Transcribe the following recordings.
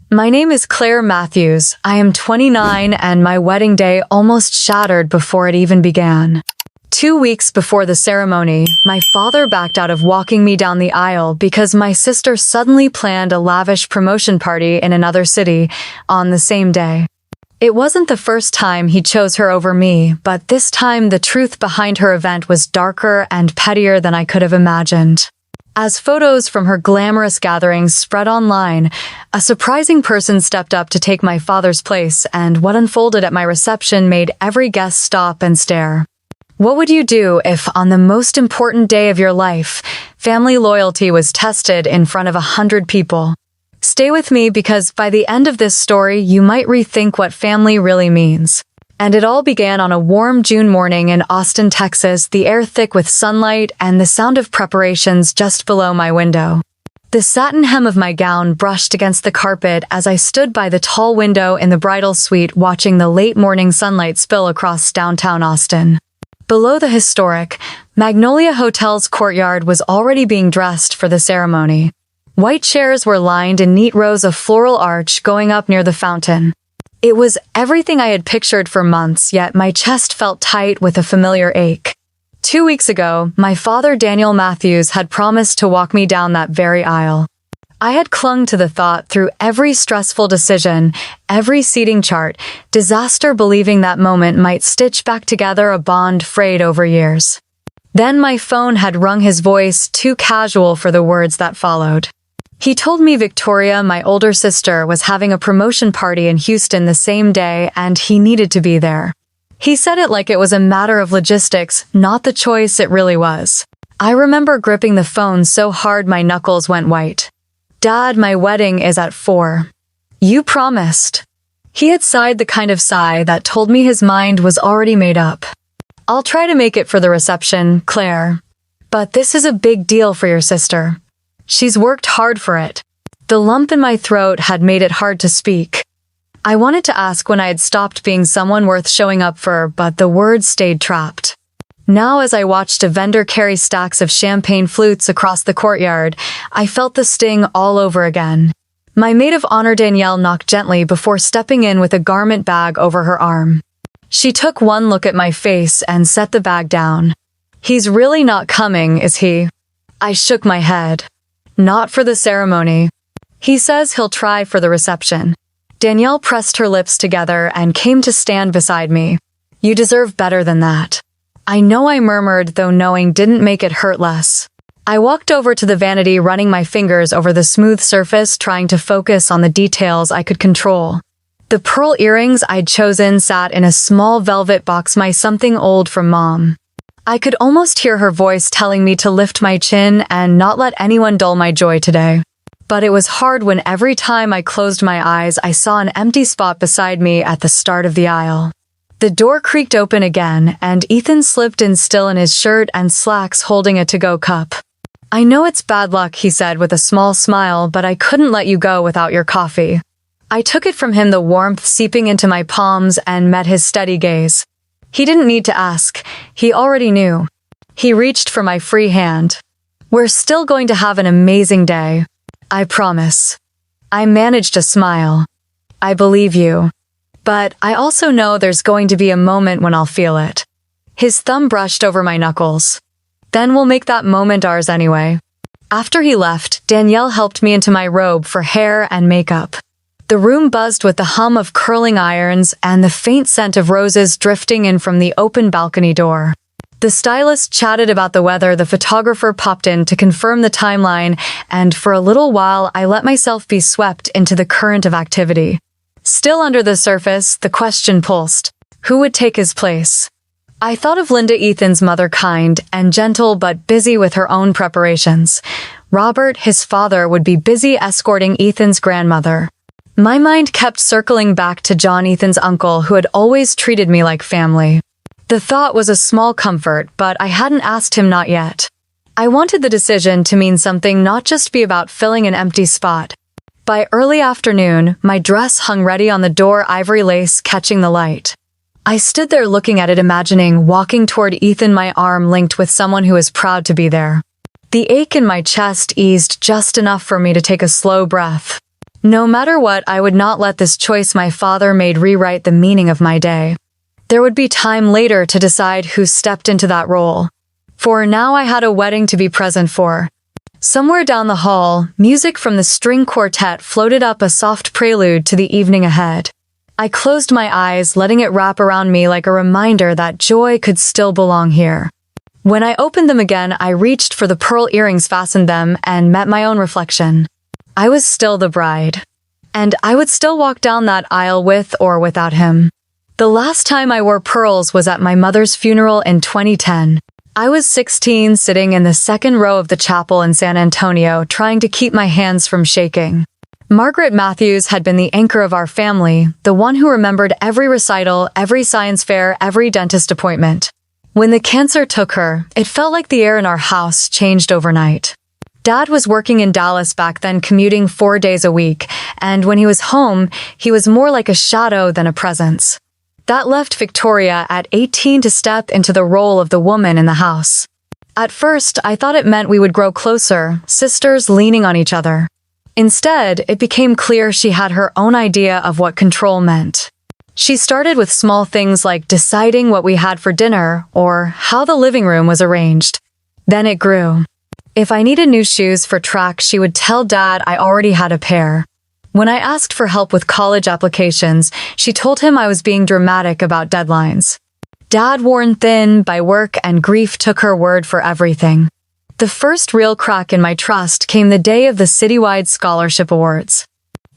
My name is Claire Matthews. I am 29 and my wedding day almost shattered before it even began. 2 weeks before the ceremony, my father backed out of walking me down the aisle because my sister suddenly planned a lavish promotion party in another city on the same day. It wasn't the first time he chose her over me, but this time the truth behind her event was darker and pettier than I could have imagined. As photos from her glamorous gatherings spread online, a surprising person stepped up to take my father's place, and what unfolded at my reception made every guest stop and stare. What would you do if, on the most important day of your life, family loyalty was tested in front of 100 people? Stay with me because by the end of this story, you might rethink what family really means. And it all began on a warm June morning in Austin, Texas, the air thick with sunlight and the sound of preparations just below my window. The satin hem of my gown brushed against the carpet as I stood by the tall window in the bridal suite watching the late morning sunlight spill across downtown Austin. Below the historic Magnolia Hotel's courtyard was already being dressed for the ceremony. White chairs were lined in neat rows of floral arch going up near the fountain. It was everything I had pictured for months, yet my chest felt tight with a familiar ache. 2 weeks ago, my father Daniel Matthews had promised to walk me down that very aisle. I had clung to the thought through every stressful decision, every seating chart, disaster believing that moment might stitch back together a bond frayed over years. Then my phone had rung, his voice too casual for the words that followed. He told me Victoria, my older sister, was having a promotion party in Houston the same day and he needed to be there. He said it like it was a matter of logistics, not the choice it really was. I remember gripping the phone so hard my knuckles went white. Dad, my wedding is at 4. You promised. He had sighed the kind of sigh that told me his mind was already made up. I'll try to make it for the reception, Claire. But this is a big deal for your sister. She's worked hard for it. The lump in my throat had made it hard to speak. I wanted to ask when I had stopped being someone worth showing up for, but the words stayed trapped. Now, as I watched a vendor carry stacks of champagne flutes across the courtyard, I felt the sting all over again. My maid of honor Danielle knocked gently before stepping in with a garment bag over her arm. She took one look at my face and set the bag down. He's really not coming, is he? I shook my head. Not for the ceremony. He says he'll try for the reception. Danielle pressed her lips together and came to stand beside me. You deserve better than that. I know I murmured, though knowing didn't make it hurt less. I walked over to the vanity, running my fingers over the smooth surface, trying to focus on the details I could control. The pearl earrings I'd chosen sat in a small velvet box, my something old from Mom. I could almost hear her voice telling me to lift my chin and not let anyone dull my joy today. But it was hard when every time I closed my eyes I saw an empty spot beside me at the start of the aisle. The door creaked open again, and Ethan slipped in, still in his shirt and slacks, holding a to-go cup. I know it's bad luck, he said with a small smile, but I couldn't let you go without your coffee. I took it from him, the warmth seeping into my palms, and met his steady gaze. He didn't need to ask. He already knew. He reached for my free hand. We're still going to have an amazing day. I promise. I managed a smile. I believe you. But I also know there's going to be a moment when I'll feel it. His thumb brushed over my knuckles. Then we'll make that moment ours anyway. After he left, Danielle helped me into my robe for hair and makeup. The room buzzed with the hum of curling irons and the faint scent of roses drifting in from the open balcony door. The stylist chatted about the weather, the photographer popped in to confirm the timeline, and for a little while I let myself be swept into the current of activity. Still under the surface, the question pulsed. Who would take his place? I thought of Linda, Ethan's mother, kind and gentle but busy with her own preparations. Robert, his father, would be busy escorting Ethan's grandmother. My mind kept circling back to John, Ethan's uncle, who had always treated me like family. The thought was a small comfort, but I hadn't asked him not yet. I wanted the decision to mean something, not just be about filling an empty spot. By early afternoon, my dress hung ready on the door, ivory lace catching the light. I stood there looking at it, imagining walking toward Ethan, my arm linked with someone who was proud to be there. The ache in my chest eased just enough for me to take a slow breath. No matter what, I would not let this choice my father made rewrite the meaning of my day. There would be time later to decide who stepped into that role. For now I had a wedding to be present for. Somewhere down the hall, music from the string quartet floated up a soft prelude to the evening ahead. I closed my eyes, letting it wrap around me like a reminder that joy could still belong here. When I opened them again, I reached for the pearl earrings, fastened them, and met my own reflection. I was still the bride. And I would still walk down that aisle with or without him. The last time I wore pearls was at my mother's funeral in 2010. I was 16, sitting in the second row of the chapel in San Antonio, trying to keep my hands from shaking. Margaret Matthews had been the anchor of our family, the one who remembered every recital, every science fair, every dentist appointment. When the cancer took her, it felt like the air in our house changed overnight. Dad was working in Dallas back then, commuting 4 days a week, and when he was home, he was more like a shadow than a presence. That left Victoria at 18 to step into the role of the woman in the house. At first, I thought it meant we would grow closer, sisters leaning on each other. Instead, it became clear she had her own idea of what control meant. She started with small things like deciding what we had for dinner or how the living room was arranged. Then it grew. If I needed new shoes for track, she would tell Dad I already had a pair. When I asked for help with college applications, she told him I was being dramatic about deadlines. Dad, worn thin by work and grief, took her word for everything. The first real crack in my trust came the day of the citywide scholarship awards.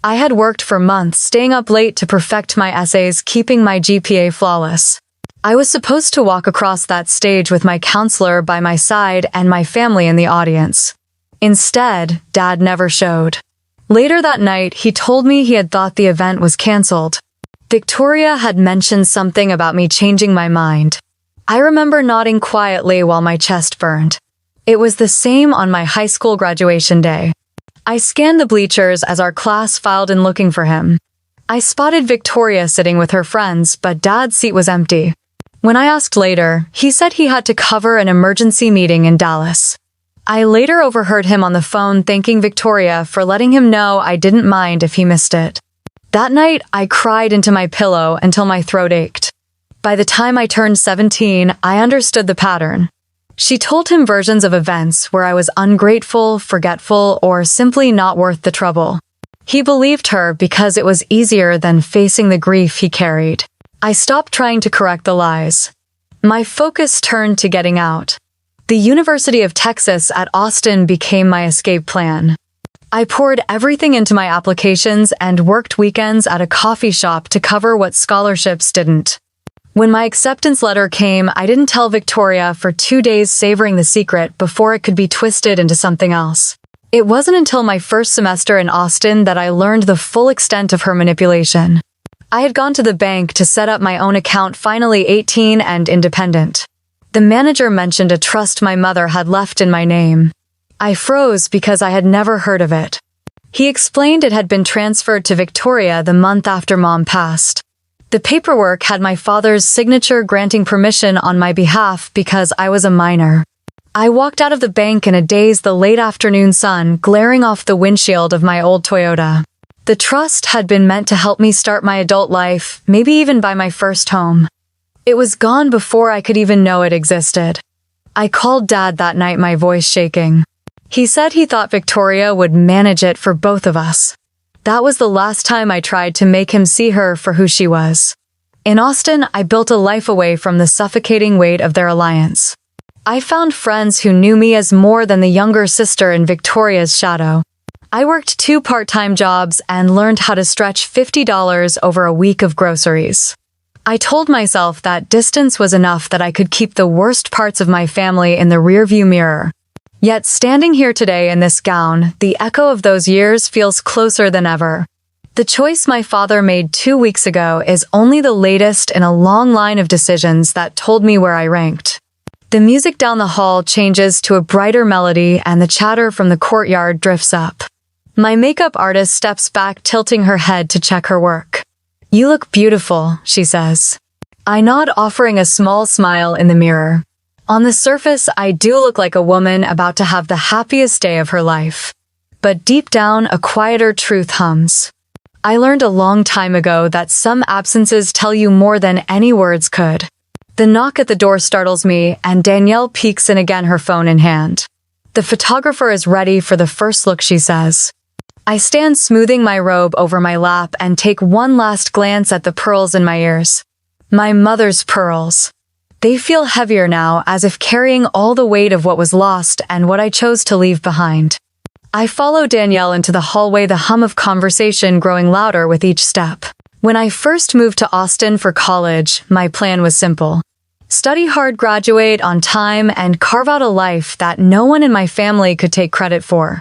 I had worked for months, staying up late to perfect my essays, keeping my GPA flawless. I was supposed to walk across that stage with my counselor by my side and my family in the audience. Instead, Dad never showed. Later that night, he told me he had thought the event was canceled. Victoria had mentioned something about me changing my mind. I remember nodding quietly while my chest burned. It was the same on my high school graduation day. I scanned the bleachers as our class filed in looking for him. I spotted Victoria sitting with her friends, but Dad's seat was empty. When I asked later, he said he had to cover an emergency meeting in Dallas. I later overheard him on the phone thanking Victoria for letting him know I didn't mind if he missed it. That night, I cried into my pillow until my throat ached. By the time I turned 17, I understood the pattern. She told him versions of events where I was ungrateful, forgetful, or simply not worth the trouble. He believed her because it was easier than facing the grief he carried. I stopped trying to correct the lies. My focus turned to getting out. The University of Texas at Austin became my escape plan. I poured everything into my applications and worked weekends at a coffee shop to cover what scholarships didn't. When my acceptance letter came, I didn't tell Victoria for 2 days, savoring the secret before it could be twisted into something else. It wasn't until my first semester in Austin that I learned the full extent of her manipulation. I had gone to the bank to set up my own account, finally 18 and independent. The manager mentioned a trust my mother had left in my name. I froze because I had never heard of it. He explained it had been transferred to Victoria the month after Mom passed. The paperwork had my father's signature granting permission on my behalf because I was a minor. I walked out of the bank in a daze, the late afternoon sun glaring off the windshield of my old Toyota. The trust had been meant to help me start my adult life, maybe even buy my first home. It was gone before I could even know it existed. I called Dad that night, my voice shaking. He said he thought Victoria would manage it for both of us. That was the last time I tried to make him see her for who she was. In Austin, I built a life away from the suffocating weight of their alliance. I found friends who knew me as more than the younger sister in Victoria's shadow. I worked 2 part-time jobs and learned how to stretch $50 over a week of groceries. I told myself that distance was enough, that I could keep the worst parts of my family in the rearview mirror. Yet standing here today in this gown, the echo of those years feels closer than ever. The choice my father made 2 weeks ago is only the latest in a long line of decisions that told me where I ranked. The music down the hall changes to a brighter melody and the chatter from the courtyard drifts up. My makeup artist steps back, tilting her head to check her work. "You look beautiful," she says. I nod, offering a small smile in the mirror. On the surface, I do look like a woman about to have the happiest day of her life. but deep down a quieter truth hums. I learned a long time ago that some absences tell you more than any words could. The knock at the door startles me, and Danielle peeks in again, her phone in hand. The photographer is ready for the first look, she says. I stand smoothing my robe over my lap and take one last glance at the pearls in my ears. My mother's pearls. They feel heavier now, as if carrying all the weight of what was lost and what I chose to leave behind. I follow Danielle into the hallway, the hum of conversation growing louder with each step. When I first moved to Austin for college, my plan was simple. Study hard, graduate on time, and carve out a life that no one in my family could take credit for.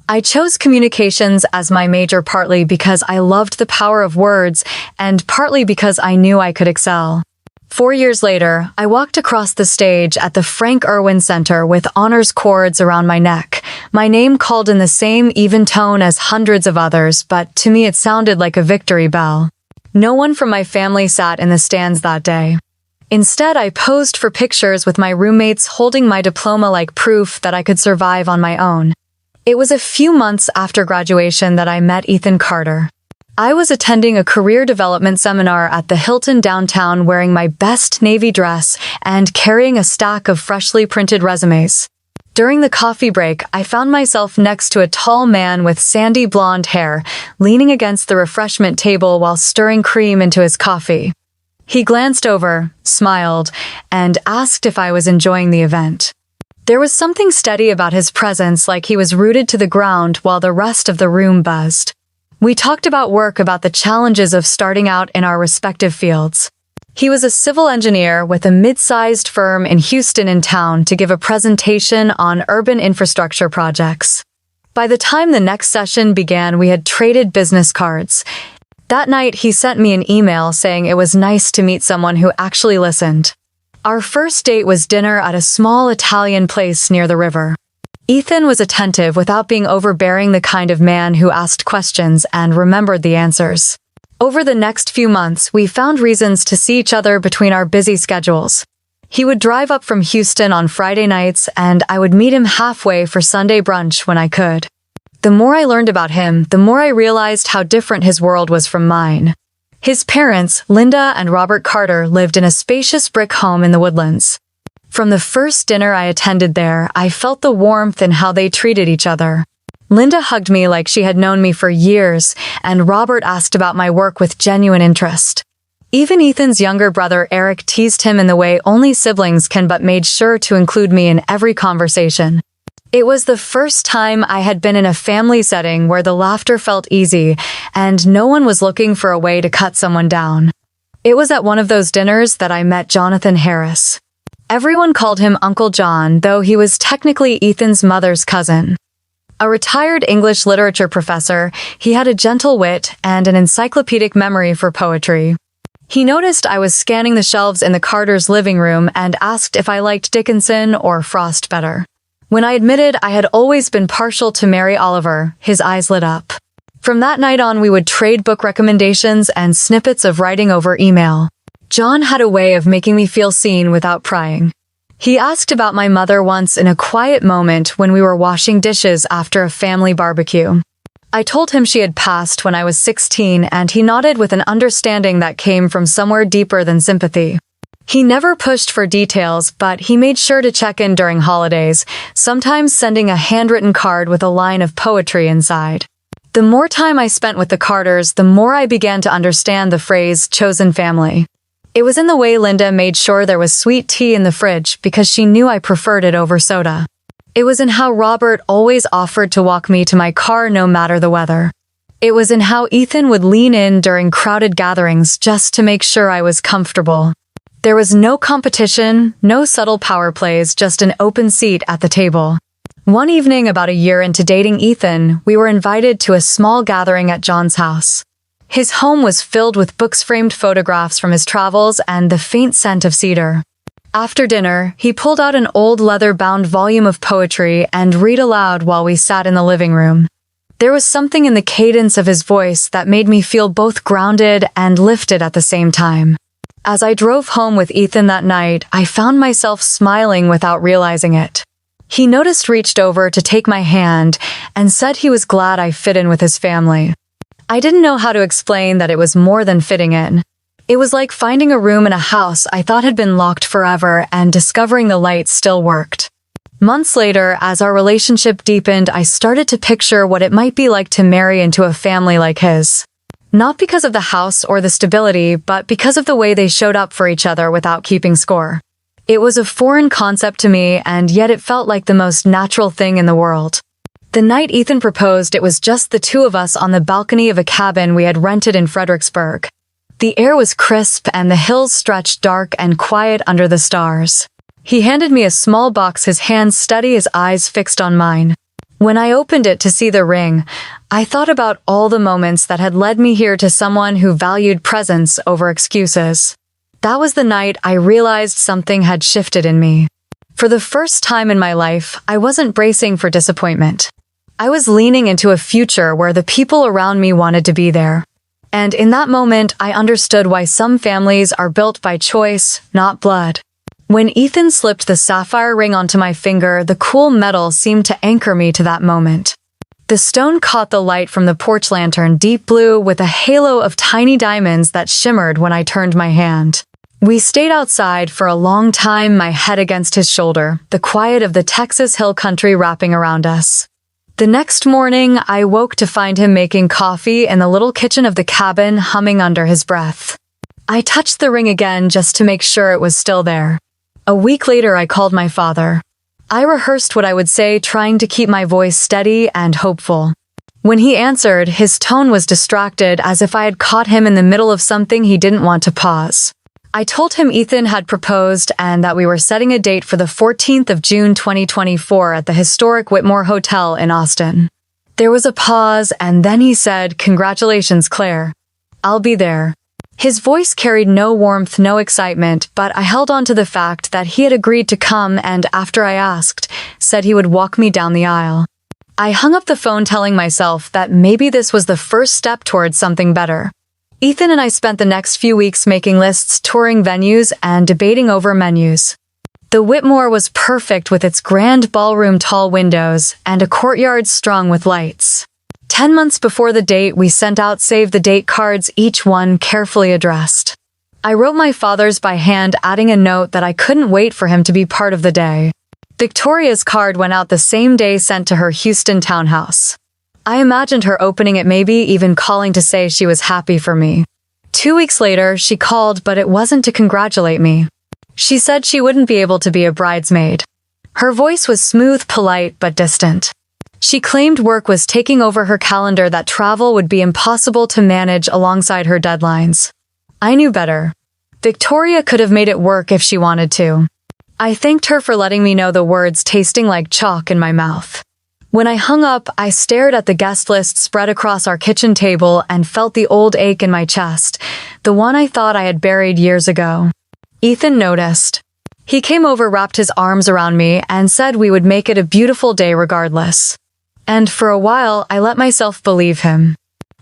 I chose communications as my major, partly because I loved the power of words and partly because I knew I could excel. 4 years later, I walked across the stage at the Frank Erwin Center with honors cords around my neck, my name called in the same even tone as hundreds of others, but to me it sounded like a victory bell. No one from my family sat in the stands that day. Instead, I posed for pictures with my roommates, holding my diploma like proof that I could survive on my own. It was a few months after graduation that I met Ethan Carter. I was attending a career development seminar at the Hilton downtown, wearing my best navy dress and carrying a stack of freshly printed resumes. During the coffee break, I found myself next to a tall man with sandy blonde hair, leaning against the refreshment table while stirring cream into his coffee. He glanced over, smiled, and asked if I was enjoying the event. There was something steady about his presence, like he was rooted to the ground while the rest of the room buzzed. We talked about work, about the challenges of starting out in our respective fields. He was a civil engineer with a mid-sized firm in Houston in town to give a presentation on urban infrastructure projects. By the time the next session began, we had traded business cards. That night, he sent me an email saying it was nice to meet someone who actually listened. Our first date was dinner at a small Italian place near the river. Ethan was attentive without being overbearing, the kind of man who asked questions and remembered the answers. Over the next few months, we found reasons to see each other between our busy schedules. He would drive up from Houston on Friday nights, and I would meet him halfway for Sunday brunch when I could. The more I learned about him, the more I realized how different his world was from mine. His parents, Linda and Robert Carter, lived in a spacious brick home in the Woodlands. From the first dinner I attended there, I felt the warmth in how they treated each other. Linda hugged me like she had known me for years, and Robert asked about my work with genuine interest. Even Ethan's younger brother Eric teased him in the way only siblings can, but made sure to include me in every conversation. It was the first time I had been in a family setting where the laughter felt easy, and no one was looking for a way to cut someone down. It was at one of those dinners that I met Jonathan Harris. Everyone called him Uncle John, though he was technically Ethan's mother's cousin. A retired English literature professor, he had a gentle wit and an encyclopedic memory for poetry. He noticed I was scanning the shelves in the Carters' living room and asked if I liked Dickinson or Frost better. When I admitted I had always been partial to Mary Oliver, his eyes lit up. From that night on, we would trade book recommendations and snippets of writing over email. John had a way of making me feel seen without prying. He asked about my mother once in a quiet moment when we were washing dishes after a family barbecue. I told him she had passed when I was 16, and he nodded with an understanding that came from somewhere deeper than sympathy. He never pushed for details, but he made sure to check in during holidays, sometimes sending a handwritten card with a line of poetry inside. The more time I spent with the Carters, the more I began to understand the phrase chosen family. It was in the way Linda made sure there was sweet tea in the fridge because she knew I preferred it over soda. It was in how Robert always offered to walk me to my car no matter the weather. It was in how Ethan would lean in during crowded gatherings just to make sure I was comfortable. There was no competition, no subtle power plays, just an open seat at the table. One evening, about a year into dating Ethan, we were invited to a small gathering at John's house. His home was filled with books, framed photographs from his travels, and the faint scent of cedar. After dinner, he pulled out an old leather-bound volume of poetry and read aloud while we sat in the living room. There was something in the cadence of his voice that made me feel both grounded and lifted at the same time. As I drove home with Ethan that night, I found myself smiling without realizing it. He noticed, reached over to take my hand, and said he was glad I fit in with his family. I didn't know how to explain that it was more than fitting in. It was like finding a room in a house I thought had been locked forever and discovering the lights still worked. Months later, as our relationship deepened, I started to picture what it might be like to marry into a family like his. Not because of the house or the stability, but because of the way they showed up for each other without keeping score. It was a foreign concept to me, and yet it felt like the most natural thing in the world. The night Ethan proposed, it was just the two of us on the balcony of a cabin we had rented in Fredericksburg. The air was crisp and the hills stretched dark and quiet under the stars. He handed me a small box, his hands steady, his eyes fixed on mine. When I opened it to see the ring, I thought about all the moments that had led me here, to someone who valued presence over excuses. That was the night I realized something had shifted in me. For the first time in my life, I wasn't bracing for disappointment. I was leaning into a future where the people around me wanted to be there. And in that moment, I understood why some families are built by choice, not blood. When Ethan slipped the sapphire ring onto my finger, the cool metal seemed to anchor me to that moment. The stone caught the light from the porch lantern, deep blue with a halo of tiny diamonds that shimmered when I turned my hand. We stayed outside for a long time, my head against his shoulder, the quiet of the Texas hill country wrapping around us. The next morning, I woke to find him making coffee in the little kitchen of the cabin, humming under his breath. I touched the ring again just to make sure it was still there. A week later, I called my father. I rehearsed what I would say, trying to keep my voice steady and hopeful. When he answered, his tone was distracted, as if I had caught him in the middle of something he didn't want to pause. I told him Ethan had proposed and that we were setting a date for the 14th of June 2024 at the historic Whitmore Hotel in Austin. There was a pause, and then he said, "Congratulations, Claire. I'll be there." His voice carried no warmth, no excitement, but I held on to the fact that he had agreed to come, and after I asked, said he would walk me down the aisle. I hung up the phone, telling myself that maybe this was the first step towards something better. Ethan and I spent the next few weeks making lists, touring venues, and debating over menus. The Whitmore was perfect, with its grand ballroom, tall windows, and a courtyard strung with lights. 10 months before the date, we sent out save the date cards, each one carefully addressed. I wrote my father's by hand, adding a note that I couldn't wait for him to be part of the day. Victoria's card went out the same day, sent to her Houston townhouse. I imagined her opening it, maybe even calling to say she was happy for me. 2 weeks later, she called, but it wasn't to congratulate me. She said she wouldn't be able to be a bridesmaid. Her voice was smooth, polite, but distant. She claimed work was taking over her calendar, that travel would be impossible to manage alongside her deadlines. I knew better. Victoria could have made it work if she wanted to. I thanked her for letting me know, the words tasting like chalk in my mouth. When I hung up, I stared at the guest list spread across our kitchen table and felt the old ache in my chest, the one I thought I had buried years ago. Ethan noticed. He came over, wrapped his arms around me, and said we would make it a beautiful day regardless. And for a while, I let myself believe him.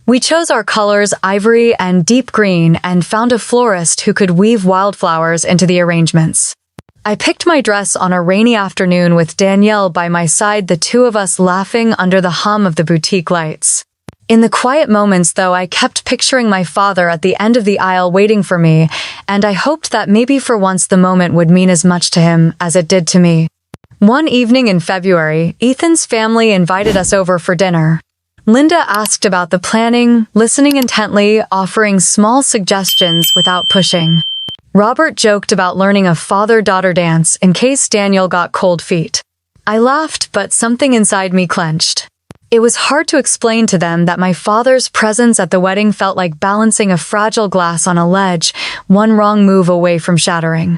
We chose our colors, ivory and deep green, and found a florist who could weave wildflowers into the arrangements. I picked my dress on a rainy afternoon with Danielle by my side, the two of us laughing under the hum of the boutique lights. In the quiet moments, though, I kept picturing my father at the end of the aisle waiting for me, and I hoped that maybe for once the moment would mean as much to him as it did to me. One evening in February, Ethan's family invited us over for dinner. Linda asked about the planning, listening intently, offering small suggestions without pushing. Robert joked about learning a father-daughter dance in case Daniel got cold feet. I laughed, but something inside me clenched. It was hard to explain to them that my father's presence at the wedding felt like balancing a fragile glass on a ledge, one wrong move away from shattering.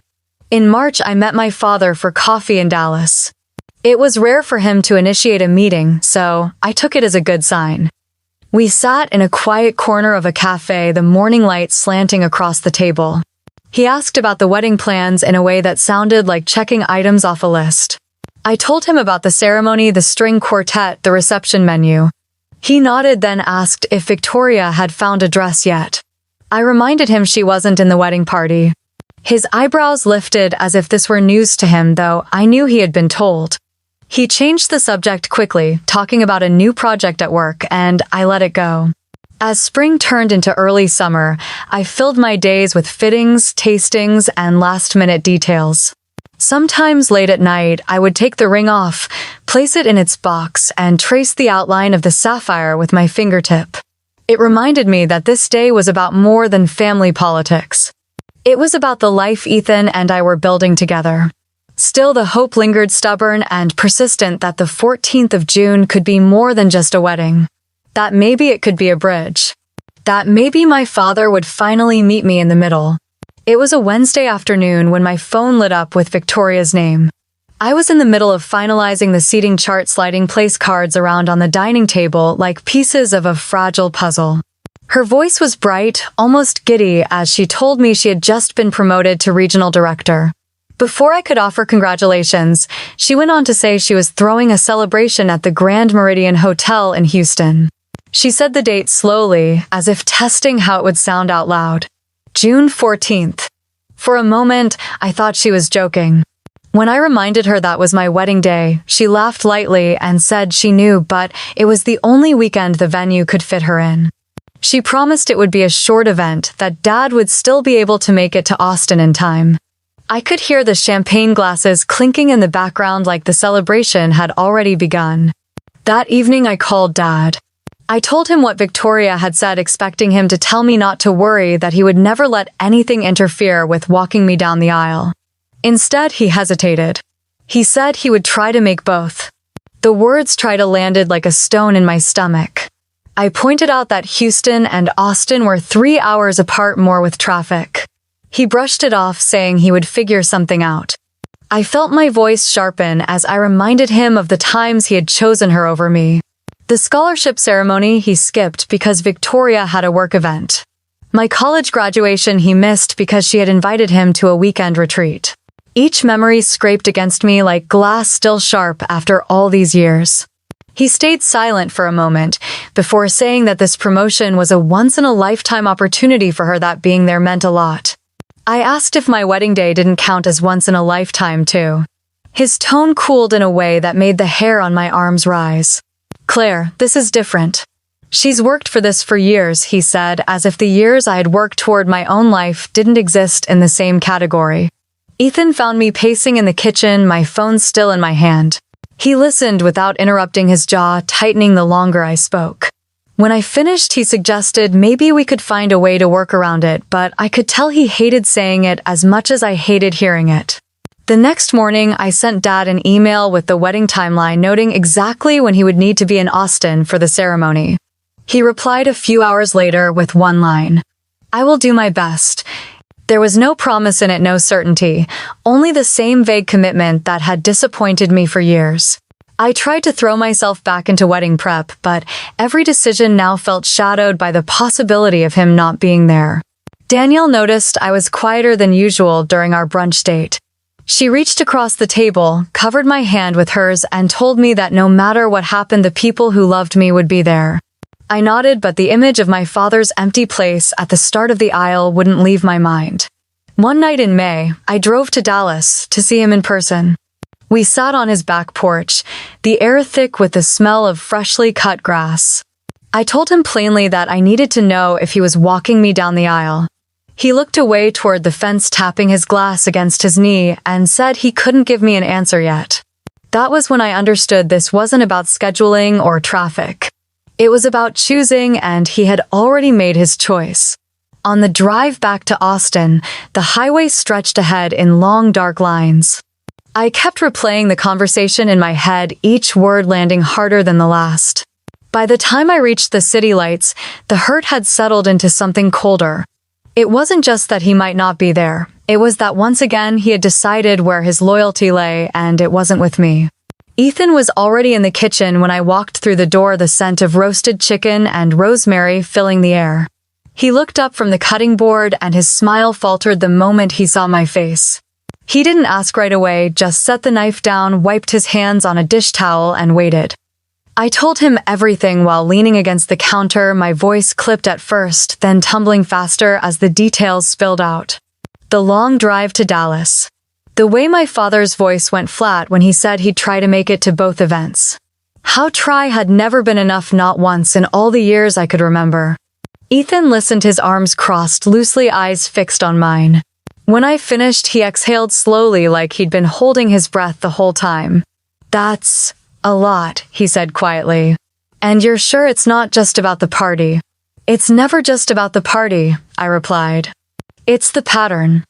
In March, I met my father for coffee in Dallas. It was rare for him to initiate a meeting, so I took it as a good sign. We sat in a quiet corner of a cafe, the morning light slanting across the table. He asked about the wedding plans in a way that sounded like checking items off a list. I told him about the ceremony, the string quartet, the reception menu. He nodded, then asked if Victoria had found a dress yet. I reminded him she wasn't in the wedding party. His eyebrows lifted as if this were news to him, though I knew he had been told. He changed the subject quickly, talking about a new project at work, and I let it go. As spring turned into early summer, I filled my days with fittings, tastings, and last-minute details. Sometimes late at night, I would take the ring off, place it in its box, and trace the outline of the sapphire with my fingertip. It reminded me that this day was about more than family politics. It was about the life Ethan and I were building together. Still, the hope lingered stubborn and persistent that the 14th of June could be more than just a wedding. That maybe it could be a bridge. That maybe my father would finally meet me in the middle. It was a Wednesday afternoon when my phone lit up with Victoria's name. I was in the middle of finalizing the seating chart, sliding place cards around on the dining table like pieces of a fragile puzzle. Her voice was bright, almost giddy, as she told me she had just been promoted to regional director. Before I could offer congratulations, she went on to say she was throwing a celebration at the Grand Meridian Hotel in Houston. She said the date slowly, as if testing how it would sound out loud. June 14th. For a moment, I thought she was joking. When I reminded her that was my wedding day, she laughed lightly and said she knew, but it was the only weekend the venue could fit her in. She promised it would be a short event, that Dad would still be able to make it to Austin in time. I could hear the champagne glasses clinking in the background like the celebration had already begun. That evening I called Dad. I told him what Victoria had said, expecting him to tell me not to worry, that he would never let anything interfere with walking me down the aisle. Instead, he hesitated. He said he would try to make both. The words "try to" landed like a stone in my stomach. I pointed out that Houston and Austin were 3 hours apart, more with traffic. He brushed it off, saying he would figure something out. I felt my voice sharpen as I reminded him of the times he had chosen her over me. The scholarship ceremony he skipped because Victoria had a work event. My college graduation he missed because she had invited him to a weekend retreat. Each memory scraped against me like glass still sharp after all these years. He stayed silent for a moment before saying that this promotion was a once-in-a-lifetime opportunity for her, that being there meant a lot. I asked if my wedding day didn't count as once-in-a-lifetime too. His tone cooled in a way that made the hair on my arms rise. "Claire, this is different. She's worked for this for years," he said, as if the years I had worked toward my own life didn't exist in the same category. Ethan found me pacing in the kitchen, my phone still in my hand. He listened without interrupting, his jaw tightening the longer I spoke. When I finished, he suggested maybe we could find a way to work around it, but I could tell he hated saying it as much as I hated hearing it. The next morning, I sent Dad an email with the wedding timeline, noting exactly when he would need to be in Austin for the ceremony. He replied a few hours later with one line: "I will do my best." There was no promise in it, no certainty, only the same vague commitment that had disappointed me for years. I tried to throw myself back into wedding prep, but every decision now felt shadowed by the possibility of him not being there. Danielle noticed I was quieter than usual during our brunch date. She reached across the table, covered my hand with hers, and told me that no matter what happened, the people who loved me would be there. I nodded, but the image of my father's empty place at the start of the aisle wouldn't leave my mind. One night in May, I drove to Dallas to see him in person. We sat on his back porch, the air thick with the smell of freshly cut grass. I told him plainly that I needed to know if he was walking me down the aisle. He looked away toward the fence, tapping his glass against his knee, and said he couldn't give me an answer yet. That was when I understood this wasn't about scheduling or traffic. It was about choosing, and he had already made his choice. On the drive back to Austin, the highway stretched ahead in long, dark lines. I kept replaying the conversation in my head, each word landing harder than the last. By the time I reached the city lights, the hurt had settled into something colder. It wasn't just that he might not be there. It was that once again he had decided where his loyalty lay, and it wasn't with me. Ethan was already in the kitchen when I walked through the door, the scent of roasted chicken and rosemary filling the air. He looked up from the cutting board, and his smile faltered the moment he saw my face. He didn't ask right away, just set the knife down, wiped his hands on a dish towel, and waited. I told him everything while leaning against the counter, my voice clipped at first, then tumbling faster as the details spilled out. The long drive to Dallas. The way my father's voice went flat when he said he'd try to make it to both events. How try had never been enough, not once in all the years I could remember. Ethan listened, his arms crossed, loosely, eyes fixed on mine. When I finished, he exhaled slowly, like he'd been holding his breath the whole time. "That's a lot," he said quietly. "And you're sure it's not just about the party?" "It's never just about the party," I replied. "It's the pattern.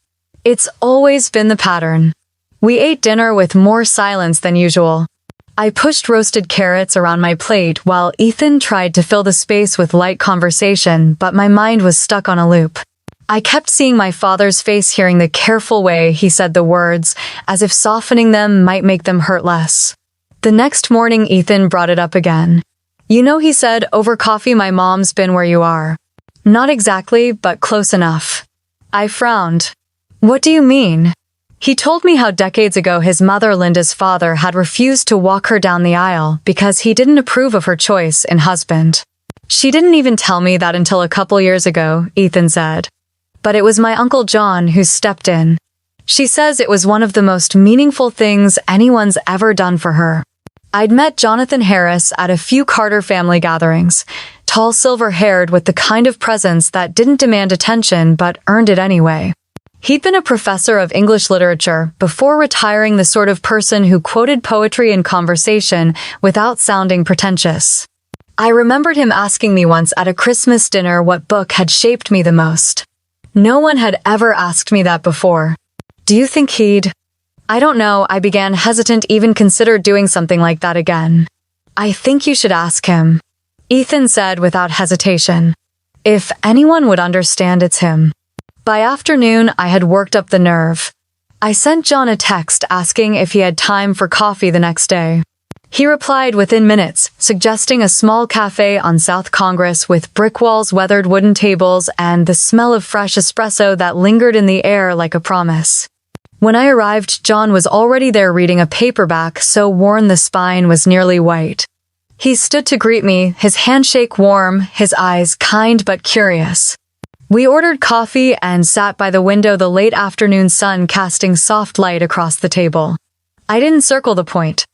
It's always been the pattern." We ate dinner with more silence than usual. I pushed roasted carrots around my plate while Ethan tried to fill the space with light conversation, but my mind was stuck on a loop. I kept seeing my father's face, hearing the careful way he said the words, as if softening them might make them hurt less. The next morning, Ethan brought it up again. "You know," he said, "over coffee my mom's been where you are." "Not exactly, but close enough." I frowned. "What do you mean?" He told me how decades ago his mother, Linda's father, had refused to walk her down the aisle because he didn't approve of her choice in husband. "She didn't even tell me that until a couple years ago," Ethan said. "But it was my Uncle John who stepped in. She says it was one of the most meaningful things anyone's ever done for her." I'd met Jonathan Harris at a few Carter family gatherings, tall, silver-haired, with the kind of presence that didn't demand attention but earned it anyway. He'd been a professor of English literature before retiring, the sort of person who quoted poetry in conversation without sounding pretentious. I remembered him asking me once at a Christmas dinner what book had shaped me the most. No one had ever asked me that before. "Do you think he'd—" "I don't know," I began, hesitant, "even consider doing something like that again." "I think you should ask him," Ethan said without hesitation. "If anyone would understand, it's him." By afternoon, I had worked up the nerve. I sent John a text asking if he had time for coffee the next day. He replied within minutes, suggesting a small cafe on South Congress with brick walls, weathered wooden tables, and the smell of fresh espresso that lingered in the air like a promise. When I arrived, John was already there, reading a paperback so worn the spine was nearly white. He stood to greet me, his handshake warm, his eyes kind but curious. We ordered coffee and sat by the window, the late afternoon sun casting soft light across the table. I didn't circle the point.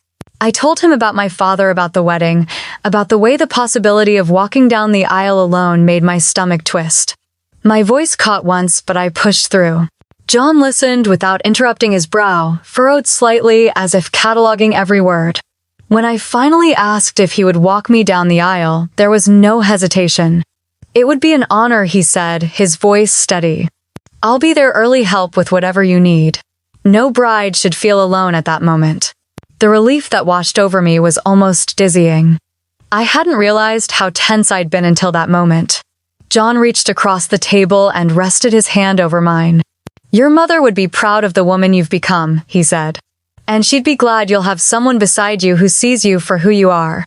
I told him about my father, about the wedding, about the way the possibility of walking down the aisle alone made my stomach twist. My voice caught once, but I pushed through. John listened without interrupting, his brow furrowed slightly as if cataloging every word. When I finally asked if he would walk me down the aisle, there was no hesitation. "It would be an honor," he said, his voice steady. "I'll be there early, help with whatever you need." No bride should feel alone at that moment. The relief that washed over me was almost dizzying. I hadn't realized how tense I'd been until that moment. John reached across the table and rested his hand over mine. "Your mother would be proud of the woman you've become," he said. "And she'd be glad you'll have someone beside you who sees you for who you are."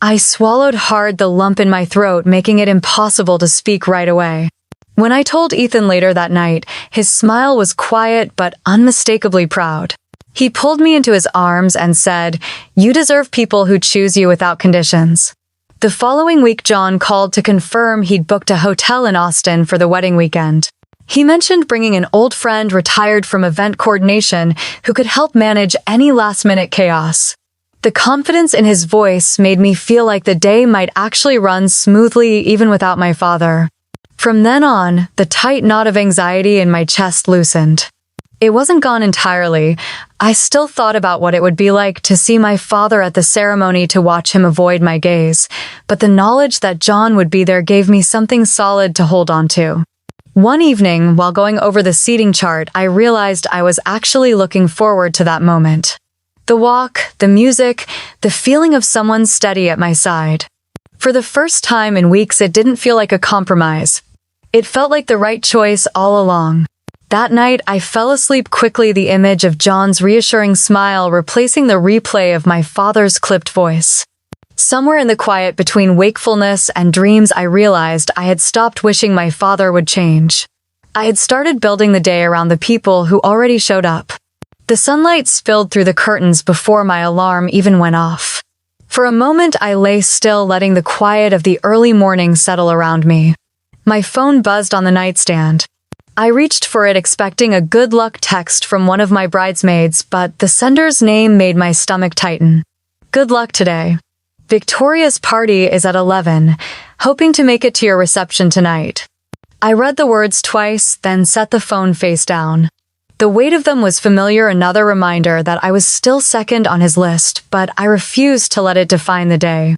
I swallowed hard, the lump in my throat making it impossible to speak right away. When I told Ethan later that night, his smile was quiet but unmistakably proud. He pulled me into his arms and said, "You deserve people who choose you without conditions." The following week, John called to confirm he'd booked a hotel in Austin for the wedding weekend. He mentioned bringing an old friend retired from event coordination who could help manage any last-minute chaos. The confidence in his voice made me feel like the day might actually run smoothly even without my father. From then on, the tight knot of anxiety in my chest loosened. It wasn't gone entirely. I still thought about what it would be like to see my father at the ceremony, to watch him avoid my gaze, but the knowledge that John would be there gave me something solid to hold on to. One evening, while going over the seating chart, I realized I was actually looking forward to that moment. The walk, the music, the feeling of someone steady at my side. For the first time in weeks, it didn't feel like a compromise. It felt like the right choice all along. That night, I fell asleep quickly, the image of John's reassuring smile replacing the replay of my father's clipped voice. Somewhere in the quiet between wakefulness and dreams, I realized I had stopped wishing my father would change. I had started building the day around the people who already showed up. The sunlight spilled through the curtains before my alarm even went off. For a moment, I lay still, letting the quiet of the early morning settle around me. My phone buzzed on the nightstand. I reached for it expecting a good luck text from one of my bridesmaids, but the sender's name made my stomach tighten. Good luck today. Victoria's party is at 11, hoping to make it to your reception tonight. I read the words twice, then set the phone face down. The weight of them was familiar, another reminder that I was still second on his list, but I refused to let it define the day.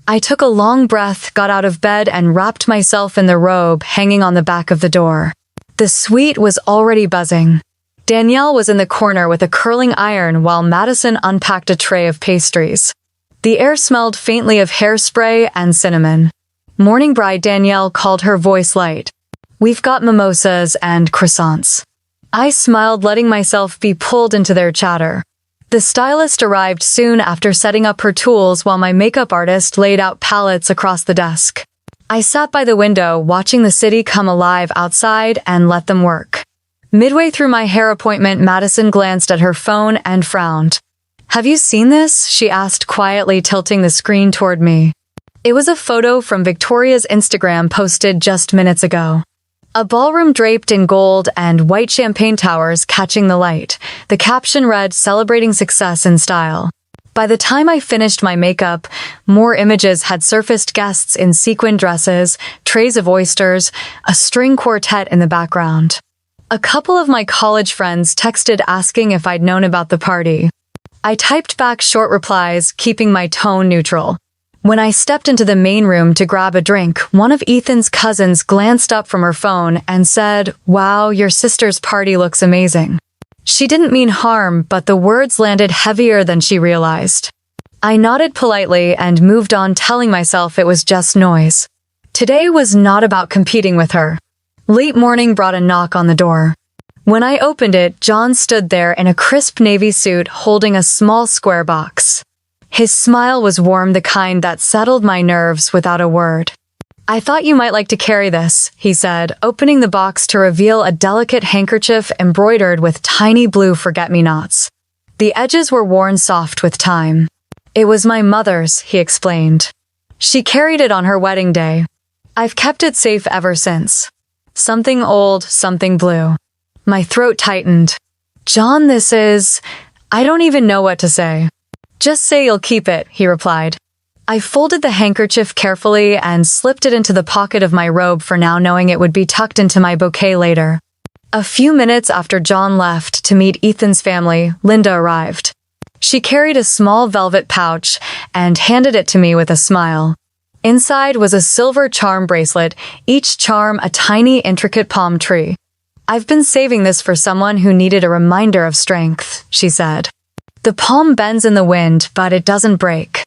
I took a long breath, got out of bed, and wrapped myself in the robe hanging on the back of the door. The suite was already buzzing. Danielle was in the corner with a curling iron while Madison unpacked a tray of pastries. The air smelled faintly of hairspray and cinnamon. Morning bride Danielle called, her voice light. We've got mimosas and croissants. I smiled, letting myself be pulled into their chatter. The stylist arrived soon after setting up her tools while my makeup artist laid out palettes across the desk. I sat by the window, watching the city come alive outside, and let them work. Midway through my hair appointment, Madison glanced at her phone and frowned. Have you seen this? She asked quietly, tilting the screen toward me. It was a photo from Victoria's Instagram posted just minutes ago. A ballroom draped in gold and white champagne towers catching the light. The caption read, "Celebrating success in style." By the time I finished my makeup, more images had surfaced, guests in sequin dresses, trays of oysters, a string quartet in the background. A couple of my college friends texted asking if I'd known about the party. I typed back short replies, keeping my tone neutral. When I stepped into the main room to grab a drink, one of Ethan's cousins glanced up from her phone and said, "Wow, your sister's party looks amazing." She didn't mean harm, but the words landed heavier than she realized. I nodded politely and moved on, telling myself it was just noise. Today was not about competing with her. Late morning brought a knock on the door. When I opened it, John stood there in a crisp navy suit holding a small square box. His smile was warm, the kind that settled my nerves without a word. "I thought you might like to carry this," he said, opening the box to reveal a delicate handkerchief embroidered with tiny blue forget-me-nots. The edges were worn soft with time. "It was my mother's," he explained. "She carried it on her wedding day. I've kept it safe ever since. Something old, something blue." My throat tightened. "John, I don't even know what to say." "Just say you'll keep it," he replied. I folded the handkerchief carefully and slipped it into the pocket of my robe for now, knowing it would be tucked into my bouquet later. A few minutes after John left to meet Ethan's family, Linda arrived. She carried a small velvet pouch and handed it to me with a smile. Inside was a silver charm bracelet, each charm a tiny, intricate palm tree. "I've been saving this for someone who needed a reminder of strength," she said. The palm bends in the wind, but it doesn't break.